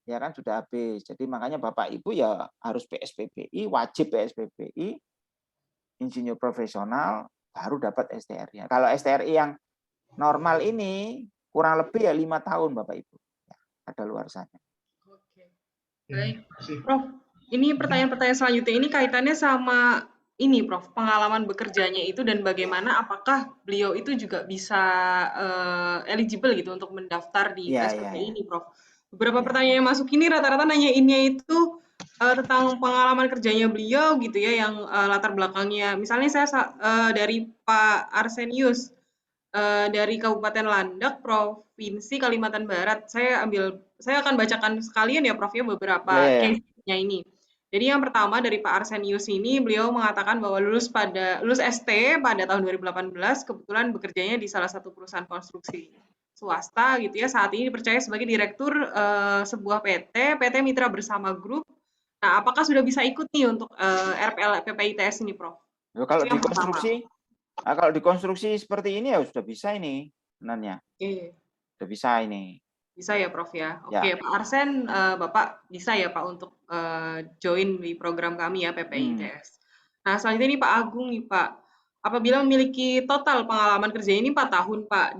Ya kan sudah habis. Jadi makanya Bapak Ibu ya harus PSPPI, wajib PSPPI, insinyur profesional baru dapat STRI. Kalau STRI yang normal ini kurang lebih ya 5 tahun Bapak Ibu. Ya, kadaluarsanya. Baik, Prof. Ini pertanyaan-pertanyaan selanjutnya ini kaitannya sama ini, Prof. Pengalaman bekerjanya itu dan bagaimana apakah beliau itu juga bisa eligible gitu untuk mendaftar di PSPPI ini, Prof. Beberapa pertanyaan yang masuk ini rata-rata nanyainnya itu tentang pengalaman kerjanya beliau gitu ya, yang latar belakangnya. Misalnya saya dari Pak Arsenius dari Kabupaten Landak, Provinsi Kalimantan Barat. Saya akan bacakan sekalian ya Prof ya beberapa case-nya ini. Jadi yang pertama dari Pak Arsenius ini, beliau mengatakan bahwa lulus ST pada tahun 2018, kebetulan bekerjanya di salah satu perusahaan konstruksi swasta gitu ya. Saat ini dipercaya sebagai direktur sebuah PT Mitra Bersama Group. Nah, apakah sudah bisa ikut nih untuk RPL PPITS ini, Prof? Kalau di konstruksi, kalau di konstruksi seperti ini ya sudah bisa ini sebenarnya. Sudah bisa ini. Bisa ya Prof ya. Oke, Pak Arsen, Bapak bisa ya Pak untuk join di program kami ya PPITS. Nah, selanjutnya ini Pak Agung nih Pak. Apabila memiliki total pengalaman kerja ini 4 tahun Pak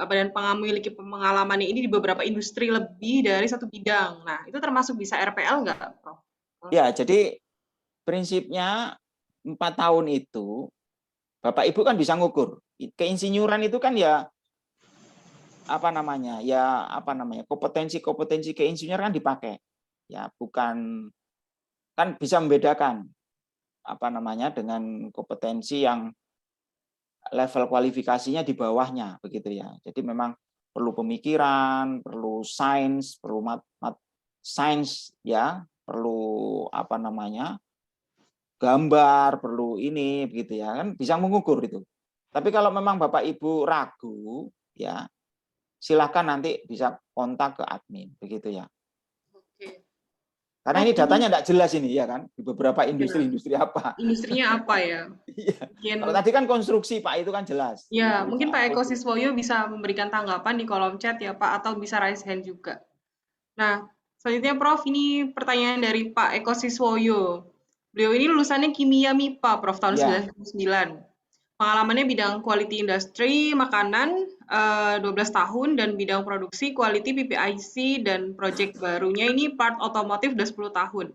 dan memiliki pengalamannya ini di beberapa industri lebih dari satu bidang. Nah, itu termasuk bisa RPL nggak, Prof? Ya, jadi prinsipnya 4 tahun itu Bapak Ibu kan bisa ngukur. Keinsinyuran itu kan ya kompetensi keinsinyuran kan dipakai. Ya, bukan kan bisa membedakan dengan kompetensi yang level kualifikasinya di bawahnya begitu ya. Jadi memang perlu pemikiran, perlu sains, perlu sains ya, perlu gambar, perlu ini begitu ya, kan bisa mengukur itu. Tapi kalau memang Bapak Ibu ragu ya, silakan nanti bisa kontak ke admin begitu ya. Oke. Karena ini datanya tidak jelas ini ya kan, di beberapa industri apa. Industrinya apa ya? Iya. Kalau tadi kan konstruksi Pak itu kan jelas. Ya, mungkin Pak Eko Siswoyo bisa memberikan tanggapan di kolom chat ya Pak, atau bisa raise hand juga. Nah, selanjutnya Prof, ini pertanyaan dari Pak Eko Siswoyo. Beliau ini lulusannya Kimia MIPA, Prof, tahun 1999. Pengalamannya bidang quality industry, makanan, 12 tahun, dan bidang produksi, quality PPIC, dan project barunya ini part otomotif udah 10 tahun.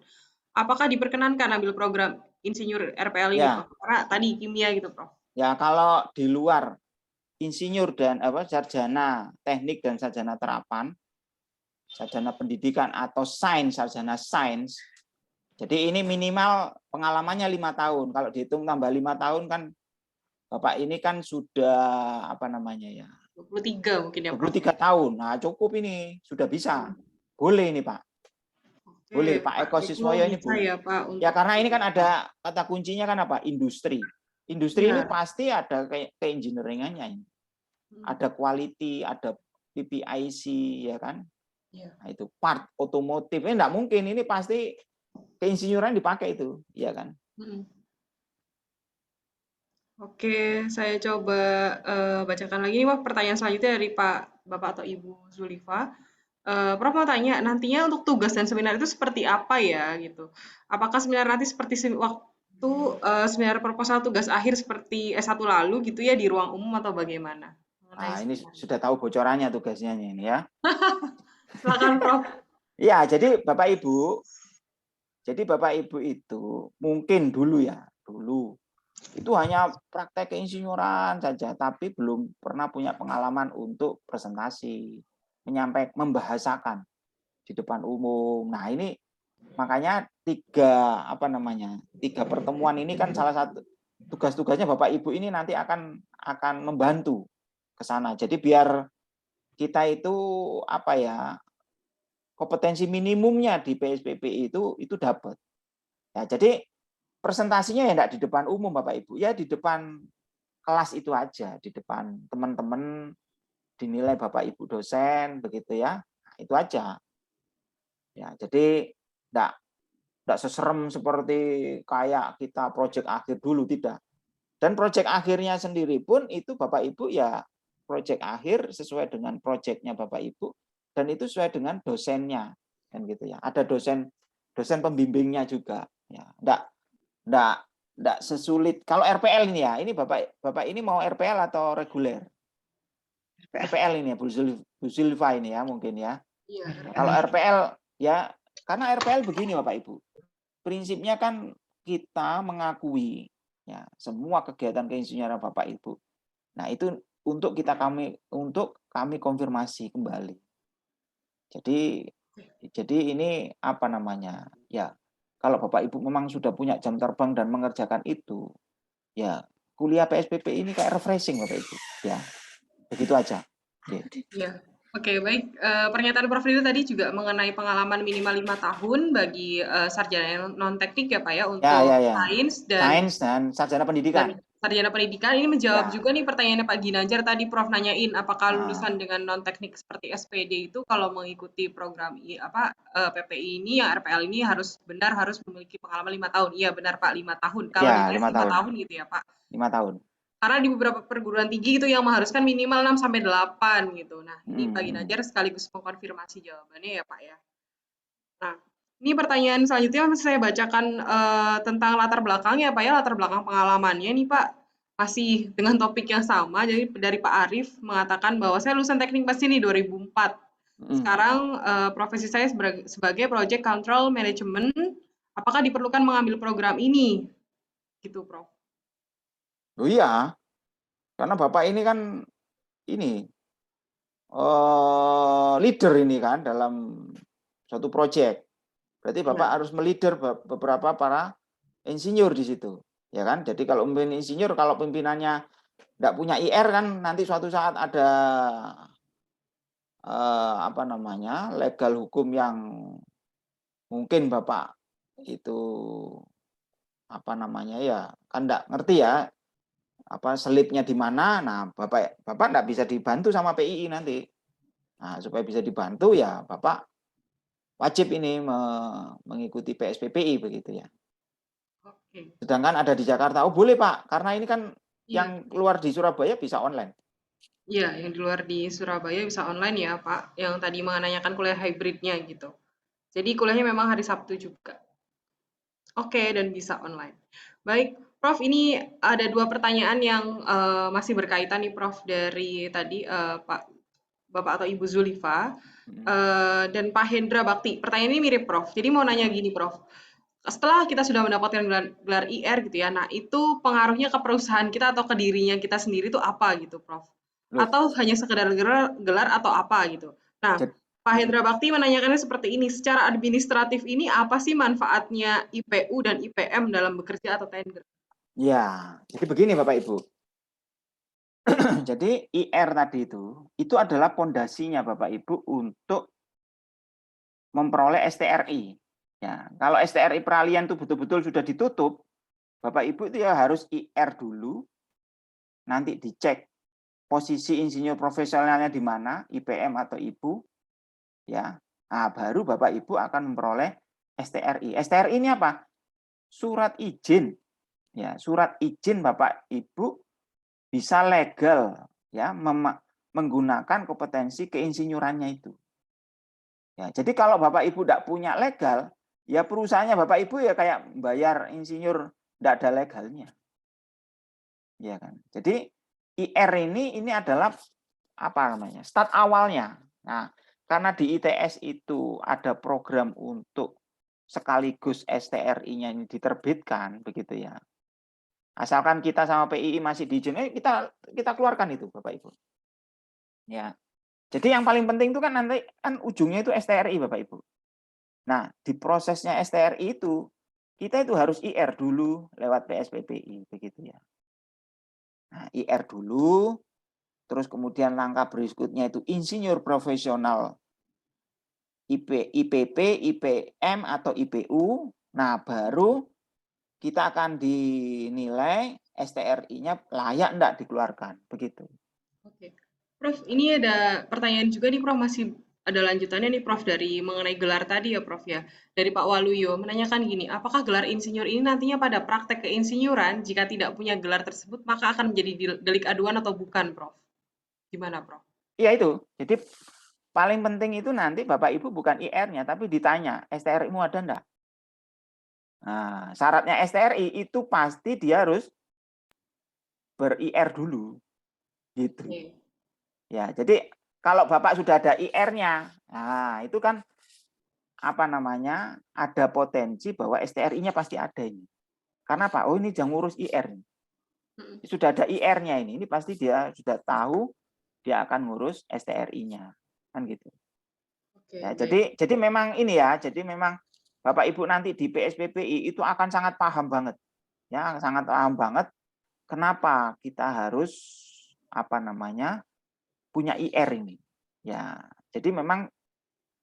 Apakah diperkenankan ambil program insinyur RPL ini, Prof? Karena tadi kimia gitu, Prof. Ya, kalau di luar insinyur dan sarjana teknik dan sarjana terapan, sarjana pendidikan atau sains, sarjana sains. Jadi ini minimal pengalamannya 5 tahun. Kalau dihitung tambah 5 tahun kan Bapak ini kan sudah 23 mungkin ya, Prof. 23 tahun. Nah, cukup ini, sudah bisa. Boleh ini, Pak. Oke, Boleh, Pak Eko Siswoyo ini boleh. Ya, Pak, ya, karena ini kan ada kata kuncinya kan apa? Industri. Industri ini pasti ada ke-engineeringannya ini. Ada quality, ada PPIC, ya kan? Nah, itu part otomotif. Ini enggak mungkin, ini pasti keinsinyuran dipakai itu, ya kan? Oke, saya coba bacakan lagi nih, Pak, pertanyaan selanjutnya dari Bapak atau Ibu Zulifa. Prof mau tanya, nantinya untuk tugas dan seminar itu seperti apa ya gitu? Apakah seminar nanti seperti waktu seminar proposal tugas akhir seperti S1 lalu gitu ya di ruang umum atau bagaimana? Nah, ini sudah tahu bocorannya tugasnya ini ya. Silakan, Prof. Ya, jadi Bapak Ibu itu mungkin dulu itu hanya praktek keinsinyuran saja, tapi belum pernah punya pengalaman untuk presentasi, membahasakan di depan umum. Nah, ini makanya tiga pertemuan ini kan salah satu tugas-tugasnya Bapak Ibu ini nanti akan membantu ke sana. Jadi biar kita itu kompetensi minimumnya di PSPPI itu dapat. Ya, jadi presentasinya ya enggak di depan umum Bapak Ibu, ya di depan kelas itu aja, di depan teman-teman, dinilai Bapak Ibu dosen begitu ya. Nah, itu aja. Ya, jadi enggak seserem seperti kayak kita proyek akhir dulu, tidak. Dan proyek akhirnya sendiri pun itu Bapak Ibu ya proyek akhir sesuai dengan proyeknya Bapak Ibu dan itu sesuai dengan dosennya kan gitu ya. Ada dosen pembimbingnya juga ya. Enggak sesulit kalau RPL ini ya. Ini Bapak ini mau RPL atau reguler? RPL ini ya, Bu Zulfa ini ya mungkin ya. Iya. Kalau RPL ya, karena RPL begini Bapak Ibu. Prinsipnya kan kita mengakui ya semua kegiatan keinsinyuran Bapak Ibu. Nah, itu untuk kami konfirmasi kembali. Jadi ini ya kalau Bapak Ibu memang sudah punya jam terbang dan mengerjakan itu, ya kuliah PSPP ini kayak refreshing Bapak Ibu. Ya, begitu aja. Ya. Oke, baik. Pernyataan Prof. Rido tadi juga mengenai pengalaman minimal 5 tahun bagi sarjana non-teknik ya Pak ya, untuk sains dan sarjana pendidikan. Sarjana pendidikan ini menjawab juga nih pertanyaannya Pak Ginanjar tadi, Prof nanyain apakah lulusan dengan non-teknik seperti SPD itu kalau mengikuti program PPI ini, ya RPL ini harus memiliki pengalaman 5 tahun. Iya benar Pak, 5 tahun. Kalau di 5 tahun gitu ya Pak. 5 tahun. Karena di beberapa perguruan tinggi itu yang mengharuskan minimal 6 sampai 8 gitu. Nah, ini Pak Ginanjar sekaligus mengkonfirmasi jawabannya ya Pak ya. Nah, ini pertanyaan selanjutnya saya bacakan tentang latar belakangnya Pak ya, latar belakang pengalamannya nih Pak. Masih dengan topik yang sama, jadi dari Pak Arief mengatakan bahwa saya lulusan teknik mesin nih 2004. Sekarang profesi saya sebagai Project Control Management, apakah diperlukan mengambil program ini? Gitu Prof. Oh iya, karena Bapak ini kan leader ini kan dalam suatu proyek. Berarti Bapak harus melider beberapa para insinyur di situ, ya kan? Jadi kalau memimpin insinyur, kalau pimpinannya enggak punya IR kan nanti suatu saat ada legal hukum yang mungkin Bapak itu ya kan enggak ngerti ya selipnya di mana. Nah, Bapak enggak bisa dibantu sama PII nanti. Nah, supaya bisa dibantu ya Bapak wajib ini mengikuti PSPPI begitu ya. Oke. Sedangkan ada di Jakarta, oh boleh Pak, karena ini kan yang keluar di Surabaya bisa online. Iya, yang di luar di Surabaya bisa online ya Pak, yang tadi menanyakan kuliah hybridnya gitu. Jadi kuliahnya memang hari Sabtu juga. Oke, dan bisa online. Baik, Prof, ini ada 2 pertanyaan yang masih berkaitan nih Prof dari tadi Bapak atau Ibu Zulifa dan Pak Hendra Bakti. Pertanyaan ini mirip Prof. Jadi mau nanya gini Prof. Setelah kita sudah mendapatkan gelar IR gitu ya, nah itu pengaruhnya ke perusahaan kita atau ke dirinya kita sendiri itu apa gitu Prof? atau hanya sekedar gelar atau apa gitu. Nah, Pak Hendra Bakti menanyakannya seperti ini, secara administratif ini apa sih manfaatnya IPU dan IPM dalam bekerja atau tender? Ya, jadi begini Bapak Ibu. Jadi IR tadi itu adalah pondasinya Bapak Ibu untuk memperoleh STRI. Ya, kalau STRI peralihan itu betul-betul sudah ditutup, Bapak Ibu itu ya harus IR dulu, nanti dicek posisi insinyur profesionalnya di mana, IPM atau IPU, ya. Nah, baru Bapak Ibu akan memperoleh STRI. STRI ini apa? Surat izin. Ya, surat izin Bapak Ibu bisa legal ya menggunakan kompetensi keinsinyurannya itu. Ya, jadi kalau Bapak Ibu tidak punya legal, ya perusahaannya Bapak Ibu ya kayak bayar insinyur tidak ada legalnya. Ya kan. Jadi IR ini adalah apa namanya? Start awalnya. Nah, karena di ITS itu ada program untuk sekaligus STRI-nya ini diterbitkan begitu ya. Asalkan kita sama PII masih diizinkan, kita keluarkan itu Bapak Ibu. Ya. Jadi yang paling penting itu kan nanti kan ujungnya itu STRI Bapak Ibu. Nah, di prosesnya STRI itu kita itu harus IR dulu lewat PSPPI begitu ya. Nah, IR dulu, terus kemudian langkah berikutnya itu insinyur profesional IPP, IPM atau IPU. Nah, baru kita akan dinilai STRI-nya layak enggak dikeluarkan, begitu. Oke. Prof, ini ada pertanyaan juga nih Prof, masih ada lanjutannya nih Prof dari mengenai gelar tadi ya Prof ya. Dari Pak Waluyo menanyakan gini, apakah gelar insinyur ini nantinya pada praktek keinsinyuran jika tidak punya gelar tersebut maka akan menjadi delik aduan atau bukan Prof? Gimana Prof? Iya itu. Jadi paling penting itu nanti Bapak Ibu bukan IR-nya tapi ditanya, STRI-mu ada enggak? Nah, syaratnya STRI itu pasti dia harus ber-IR dulu. Gitu. Ya, jadi kalau Bapak sudah ada IR-nya, nah itu kan apa namanya? Ada potensi bahwa STRI-nya pasti ada ini. Karena Pak, oh ini jangan ngurus IR. Sudah ada IR-nya ini pasti dia sudah tahu dia akan ngurus STRI-nya. Kan gitu. Ya, jadi memang ini ya, jadi memang Bapak Ibu nanti di PSPPI itu akan sangat paham banget. Ya, sangat paham banget kenapa kita harus apa namanya? Punya IR ini. Ya, jadi memang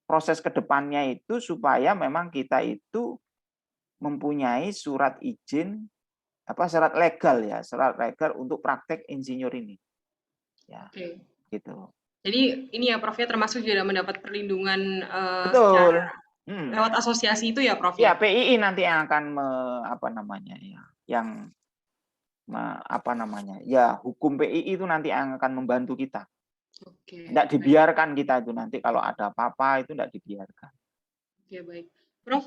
proses kedepannya itu supaya memang kita itu mempunyai surat izin surat legal ya, surat legal untuk praktek insinyur ini. Ya. Gitu. Jadi ini ya Prof ya termasuk juga mendapat perlindungan betul. Lewat asosiasi itu ya Prof ya? Ya, PII nanti yang akan hukum PII itu nanti yang akan membantu kita. Tidak dibiarkan kita itu nanti kalau ada apa-apa itu tidak dibiarkan. Oke, baik. Prof,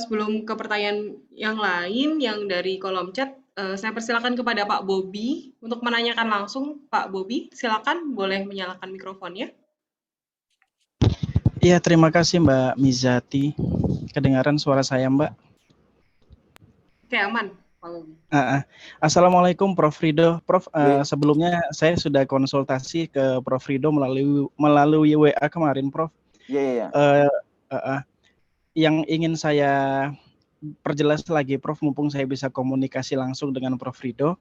sebelum ke pertanyaan yang lain yang dari kolom chat, saya persilakan kepada Pak Bobi untuk menanyakan langsung. Pak Bobi, silakan boleh menyalakan mikrofonnya. Iya, terima kasih Mbak Mizati. Kedengaran suara saya Mbak? Oke, aman Pak Bobi. Assalamualaikum Prof Rido. Prof, sebelumnya saya sudah konsultasi ke Prof Rido melalui WA kemarin Prof. Iya. Yang ingin saya perjelas lagi Prof, mumpung saya bisa komunikasi langsung dengan Prof Rido.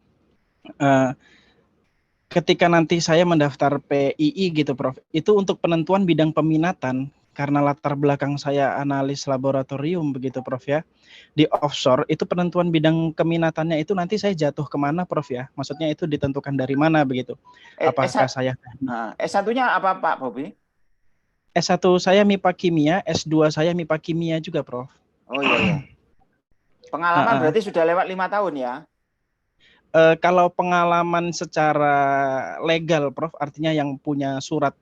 Ketika nanti saya mendaftar PII gitu Prof, itu untuk penentuan bidang peminatan, karena latar belakang saya analis laboratorium begitu Prof ya, di offshore itu penentuan bidang keminatannya itu nanti saya jatuh kemana Prof ya? Maksudnya itu ditentukan dari mana begitu? Apakah saya... S1-nya apa Pak Bobi? S1 saya MIPA Kimia, S2 saya MIPA Kimia juga Prof. Oh iya. Pengalaman berarti sudah lewat 5 tahun ya? Kalau pengalaman secara legal, Prof, artinya yang punya surat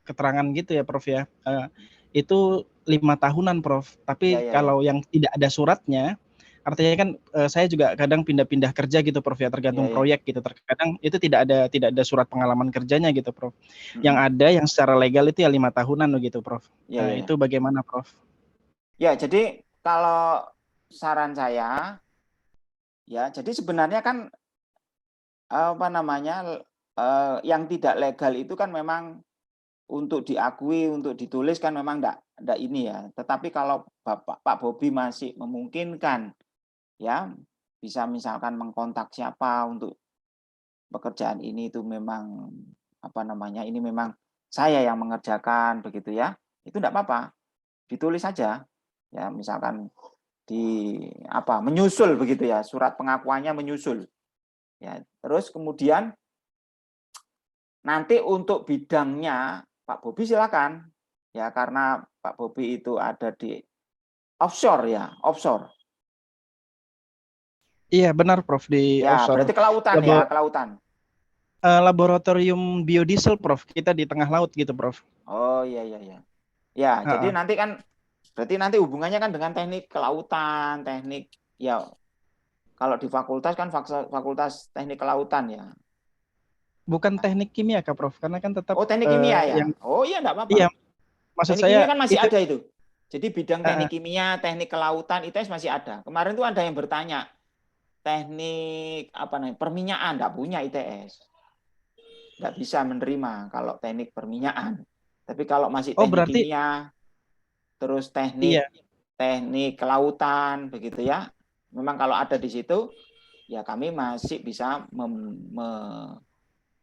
keterangan gitu ya, Prof ya, itu 5 tahunan, Prof. Tapi kalau yang tidak ada suratnya, artinya kan saya juga kadang pindah-pindah kerja gitu, Prof ya, tergantung proyek gitu. Terkadang itu tidak ada surat pengalaman kerjanya gitu, Prof. Yang ada yang secara legal itu ya 5 tahunan begitu, Prof. Itu bagaimana, Prof? Ya, jadi kalau saran saya, ya, jadi sebenarnya kan yang tidak legal itu kan memang untuk diakui, untuk ditulis kan memang enggak ini ya. Tetapi kalau Pak Bobi masih memungkinkan, ya bisa misalkan mengkontak siapa untuk pekerjaan ini itu memang apa namanya, ini memang saya yang mengerjakan begitu ya, itu enggak apa-apa, ditulis saja ya, misalkan menyusul begitu ya, surat pengakuannya menyusul ya. Terus kemudian nanti untuk bidangnya Pak Bobi silakan ya, karena Pak Bobi itu ada di offshore ya, offshore. Iya benar Prof, di Ya, offshore. berarti kelautan ya, kelautan. Laboratorium biodiesel Prof, kita di tengah laut gitu Prof. Oh iya. Ya, jadi nanti kan berarti nanti hubungannya kan dengan teknik kelautan, teknik ya. Kalau di fakultas kan fakultas teknik kelautan ya. Bukan teknik kimia Kak Prof, karena kan tetap teknik kimia ya. Oh iya enggak apa-apa. Iya. Maksud teknik saya kimia kan masih ada itu. Jadi bidang teknik kimia, teknik kelautan, ITS masih ada. Kemarin tuh ada yang bertanya, teknik perminyakan enggak punya ITS. Enggak bisa menerima kalau teknik perminyakan. Tapi kalau masih teknik kimia, terus teknik kelautan begitu ya. Memang kalau ada di situ ya kami masih bisa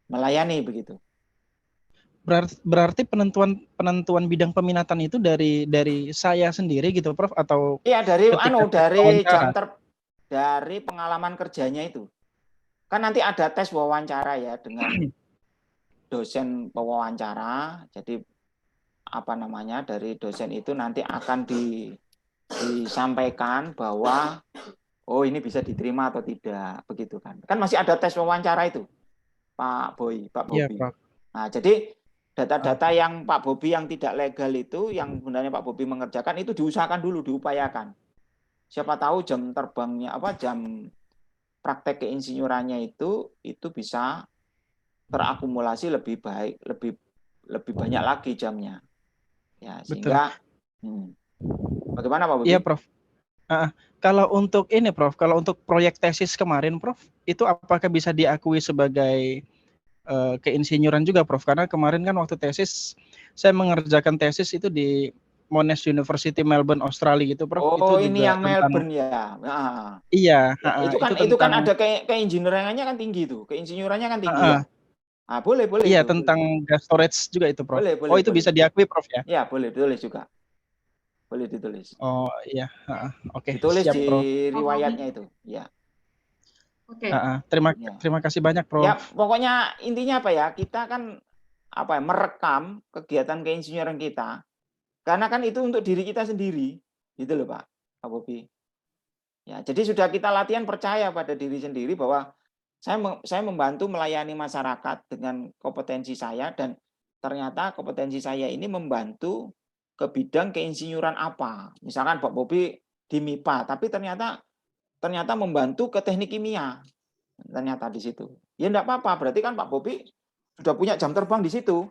melayani begitu. Berarti penentuan bidang peminatan itu dari saya sendiri gitu Prof, atau iya dari dari pengalaman kerjanya itu. Kan nanti ada tes wawancara ya dengan dosen pewawancara. Jadi dari dosen itu nanti akan disampaikan bahwa oh ini bisa diterima atau tidak begitu kan. Kan masih ada tes wawancara itu. Pak Bobi. Iya, Nah, jadi data-data yang Pak Bobi yang tidak legal itu, yang sebenarnya Pak Bobi mengerjakan itu diusahakan dulu, diupayakan. Siapa tahu jam terbangnya jam praktek keinsinyurannya itu bisa terakumulasi lebih baik, lebih banyak lagi jamnya. Ya, sehingga bagaimana Pak Bobi? Iya, Prof. Kalau untuk ini Prof, kalau untuk proyek tesis kemarin Prof, itu apakah bisa diakui sebagai keinsinyuran juga Prof? Karena kemarin kan waktu tesis saya mengerjakan tesis itu di Monash University Melbourne Australia gitu Prof. Oh, itu ini juga yang Melbourne ya. Nah. Iya, itu kan ada keinsinyurannya kan tinggi tuh. Keinsinyurannya kan tinggi ya. Ah, boleh. Iya, tentang gas storage juga itu Prof. Boleh, itu bisa diakui Prof ya? Iya, boleh ditulis juga. Boleh ditulis. Oh, iya, oke. Ditulis siap, di Prof. riwayatnya itu, ya. Oke. Terima kasih banyak, Prof. Ya, pokoknya intinya apa ya? Kita kan merekam kegiatan keinsinyuran kita. Karena kan itu untuk diri kita sendiri, gitu loh, Pak Bobi. Ya, jadi sudah kita latihan percaya pada diri sendiri bahwa saya membantu melayani masyarakat dengan kompetensi saya, dan ternyata kompetensi saya ini membantu ke bidang keinsinyuran apa. Misalkan Pak Bobi di MIPA, tapi ternyata membantu ke teknik kimia. Ternyata di situ. Ya enggak apa-apa, berarti kan Pak Bobi sudah punya jam terbang di situ.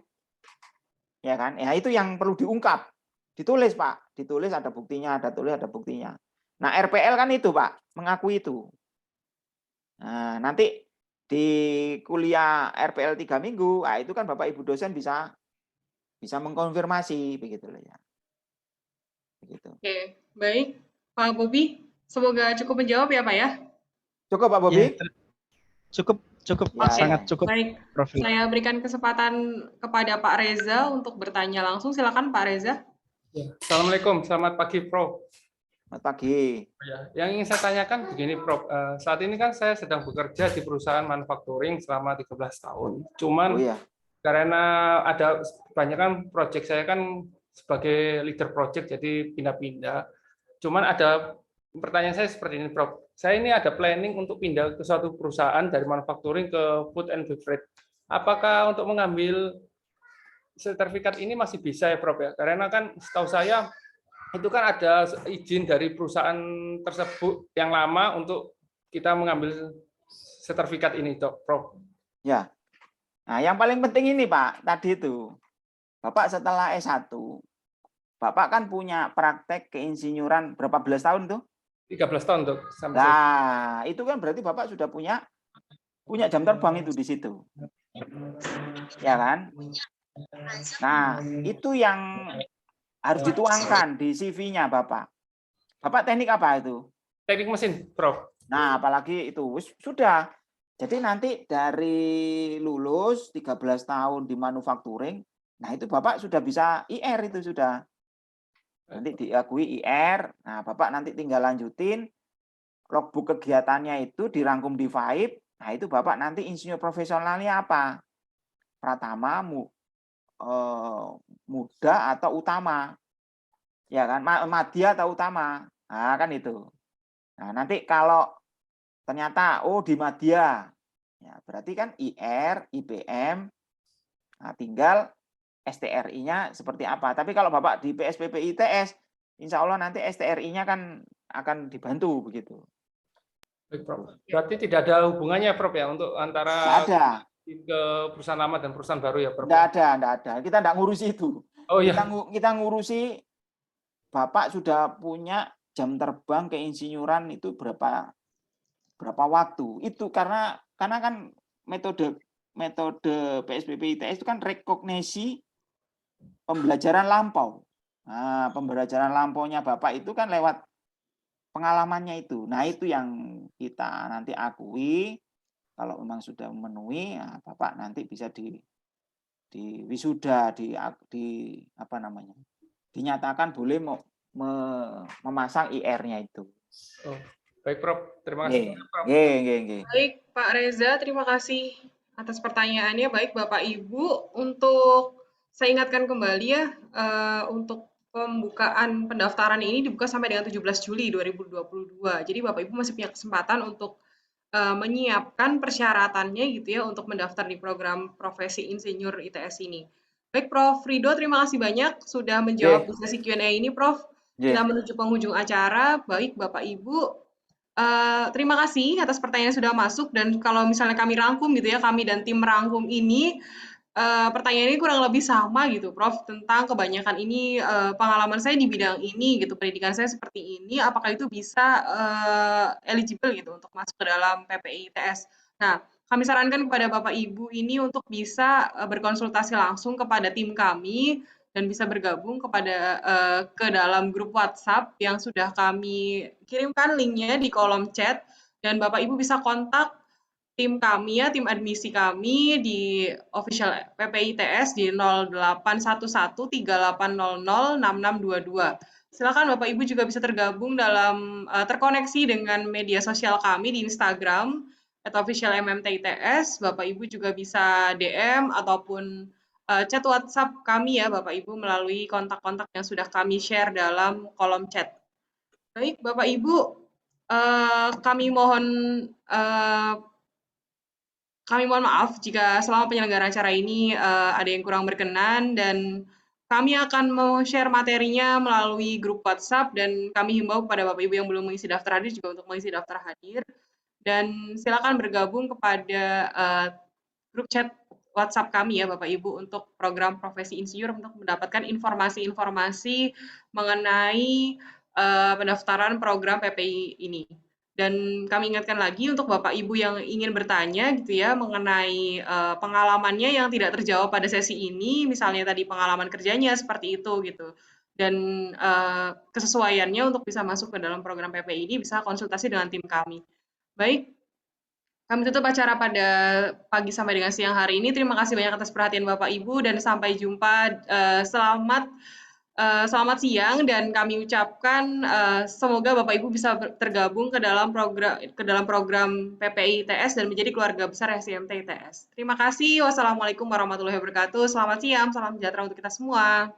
Ya kan? Ya itu yang perlu diungkap. Ditulis, Pak. Ditulis ada buktinya, ada buktinya. Nah, RPL kan itu, Pak, mengakui itu. Nah, nanti di kuliah RPL 3 minggu, itu kan Bapak Ibu dosen bisa mengkonfirmasi begitu loh ya. Begitu. Oke, baik. Pak Bobi, semoga cukup menjawab ya, Pak ya. Cukup Pak Bobi? Ya, cukup Ya, sangat cukup. Baik. Prof. Saya berikan kesempatan kepada Pak Reza untuk bertanya langsung. Silakan Pak Reza. Assalamualaikum, selamat pagi Prof. Selamat pagi. Yang ingin saya tanyakan begini Prof, saat ini kan saya sedang bekerja di perusahaan manufacturing selama 13 tahun. Cuman karena ada kebanyakan proyek saya kan sebagai leader project, jadi pindah-pindah. Cuman ada pertanyaan saya seperti ini Prof. Saya ini ada planning untuk pindah ke suatu perusahaan dari manufacturing ke food and beverage. Apakah untuk mengambil sertifikat ini masih bisa ya Prof ya? Karena kan setahu saya itu kan ada izin dari perusahaan tersebut yang lama untuk kita mengambil sertifikat ini, Prof. Ya. Nah, yang paling penting ini Pak, tadi itu. Bapak setelah S1, Bapak kan punya praktek keinsinyuran berapa belas tahun tuh? 13 tahun tuh. Nah, itu kan berarti Bapak sudah punya jam terbang itu di situ. Ya kan? Nah, itu yang harus dituangkan di CV-nya Bapak. Bapak teknik apa itu? Teknik mesin, Prof. Nah, apalagi itu sudah. Jadi nanti dari lulus 13 tahun di manufacturing, nah itu Bapak sudah bisa IR itu sudah. Nanti diakui IR, nah Bapak nanti tinggal lanjutin, logbook kegiatannya itu dirangkum di FAIP, nah itu Bapak nanti insinyur profesionalnya apa? Pratama, muda atau utama? Ya kan, madya atau utama? Nah kan itu. Nah nanti kalau ternyata di madya, ya berarti kan IR, IPM, nah tinggal STRI-nya seperti apa. Tapi kalau Bapak di PSPP ITS, insya Allah nanti STRI-nya kan akan dibantu begitu. Baik, Prof. Berarti tidak ada hubungannya, Prof, ya, untuk antara ke perusahaan lama dan perusahaan baru ya, Prof? Tidak ada. Kita tidak ngurusi itu. Oh iya. Kita ngurusi Bapak sudah punya jam terbang keinsinyuran itu berapa waktu. Itu karena kan metode PSPP ITS itu kan rekognisi pembelajaran lampau. Nah, pembelajaran lampaunya Bapak itu kan lewat pengalamannya itu. Nah, itu yang kita nanti akui. Kalau memang sudah memenuhi, nah, Bapak nanti bisa di wisuda, apa namanya, dinyatakan boleh memasang IR-nya itu. Oh, baik, Prof. Terima kasih. Baik, Pak Reza, terima kasih atas pertanyaannya. Baik, Bapak Ibu, untuk saya ingatkan kembali ya, untuk pembukaan pendaftaran ini dibuka sampai dengan 17 Juli 2022. Jadi Bapak Ibu masih punya kesempatan untuk menyiapkan persyaratannya gitu ya untuk mendaftar di program profesi insinyur ITS ini. Baik, Prof. Rido, terima kasih banyak sudah menjawab di sesi Q&A ini, Prof. Kita menuju penghujung acara. Baik, Bapak Ibu, terima kasih atas pertanyaan yang sudah masuk, dan kalau misalnya kami rangkum gitu ya, kami dan tim merangkum ini, pertanyaan ini kurang lebih sama gitu, Prof, tentang kebanyakan ini pengalaman saya di bidang ini gitu, pendidikan saya seperti ini, apakah itu bisa eligible gitu untuk masuk ke dalam PPI ITS. Nah, kami sarankan kepada Bapak Ibu ini untuk bisa berkonsultasi langsung kepada tim kami dan bisa bergabung ke dalam grup WhatsApp yang sudah kami kirimkan linknya di kolom chat, dan Bapak Ibu bisa kontak tim kami ya, tim admisi kami di official PPI ITS di 081138006622. Silakan Bapak Ibu juga bisa tergabung terkoneksi dengan media sosial kami di Instagram @official MMT ITS. Bapak Ibu juga bisa DM ataupun chat WhatsApp kami ya Bapak Ibu melalui kontak-kontak yang sudah kami share dalam kolom chat. Baik Bapak Ibu, kami mohon maaf jika selama penyelenggaraan acara ini ada yang kurang berkenan, dan kami akan share materinya melalui grup WhatsApp, dan kami himbau kepada Bapak Ibu yang belum mengisi daftar hadir juga untuk mengisi daftar hadir, dan silakan bergabung kepada grup chat WhatsApp kami ya Bapak Ibu untuk program profesi insinyur untuk mendapatkan informasi-informasi mengenai pendaftaran program PPI ini. Dan kami ingatkan lagi untuk Bapak Ibu yang ingin bertanya gitu ya mengenai pengalamannya yang tidak terjawab pada sesi ini, misalnya tadi pengalaman kerjanya seperti itu gitu, dan kesesuaiannya untuk bisa masuk ke dalam program PPI ini bisa konsultasi dengan tim kami. Baik, kami tutup acara pada pagi sampai dengan siang hari ini. Terima kasih banyak atas perhatian Bapak Ibu, dan sampai jumpa. Selamat siang, dan kami ucapkan semoga Bapak Ibu bisa tergabung ke dalam program PPI ITS dan menjadi keluarga besar SIMT ITS. Terima kasih. Wassalamualaikum warahmatullahi wabarakatuh. Selamat siang, salam sejahtera untuk kita semua.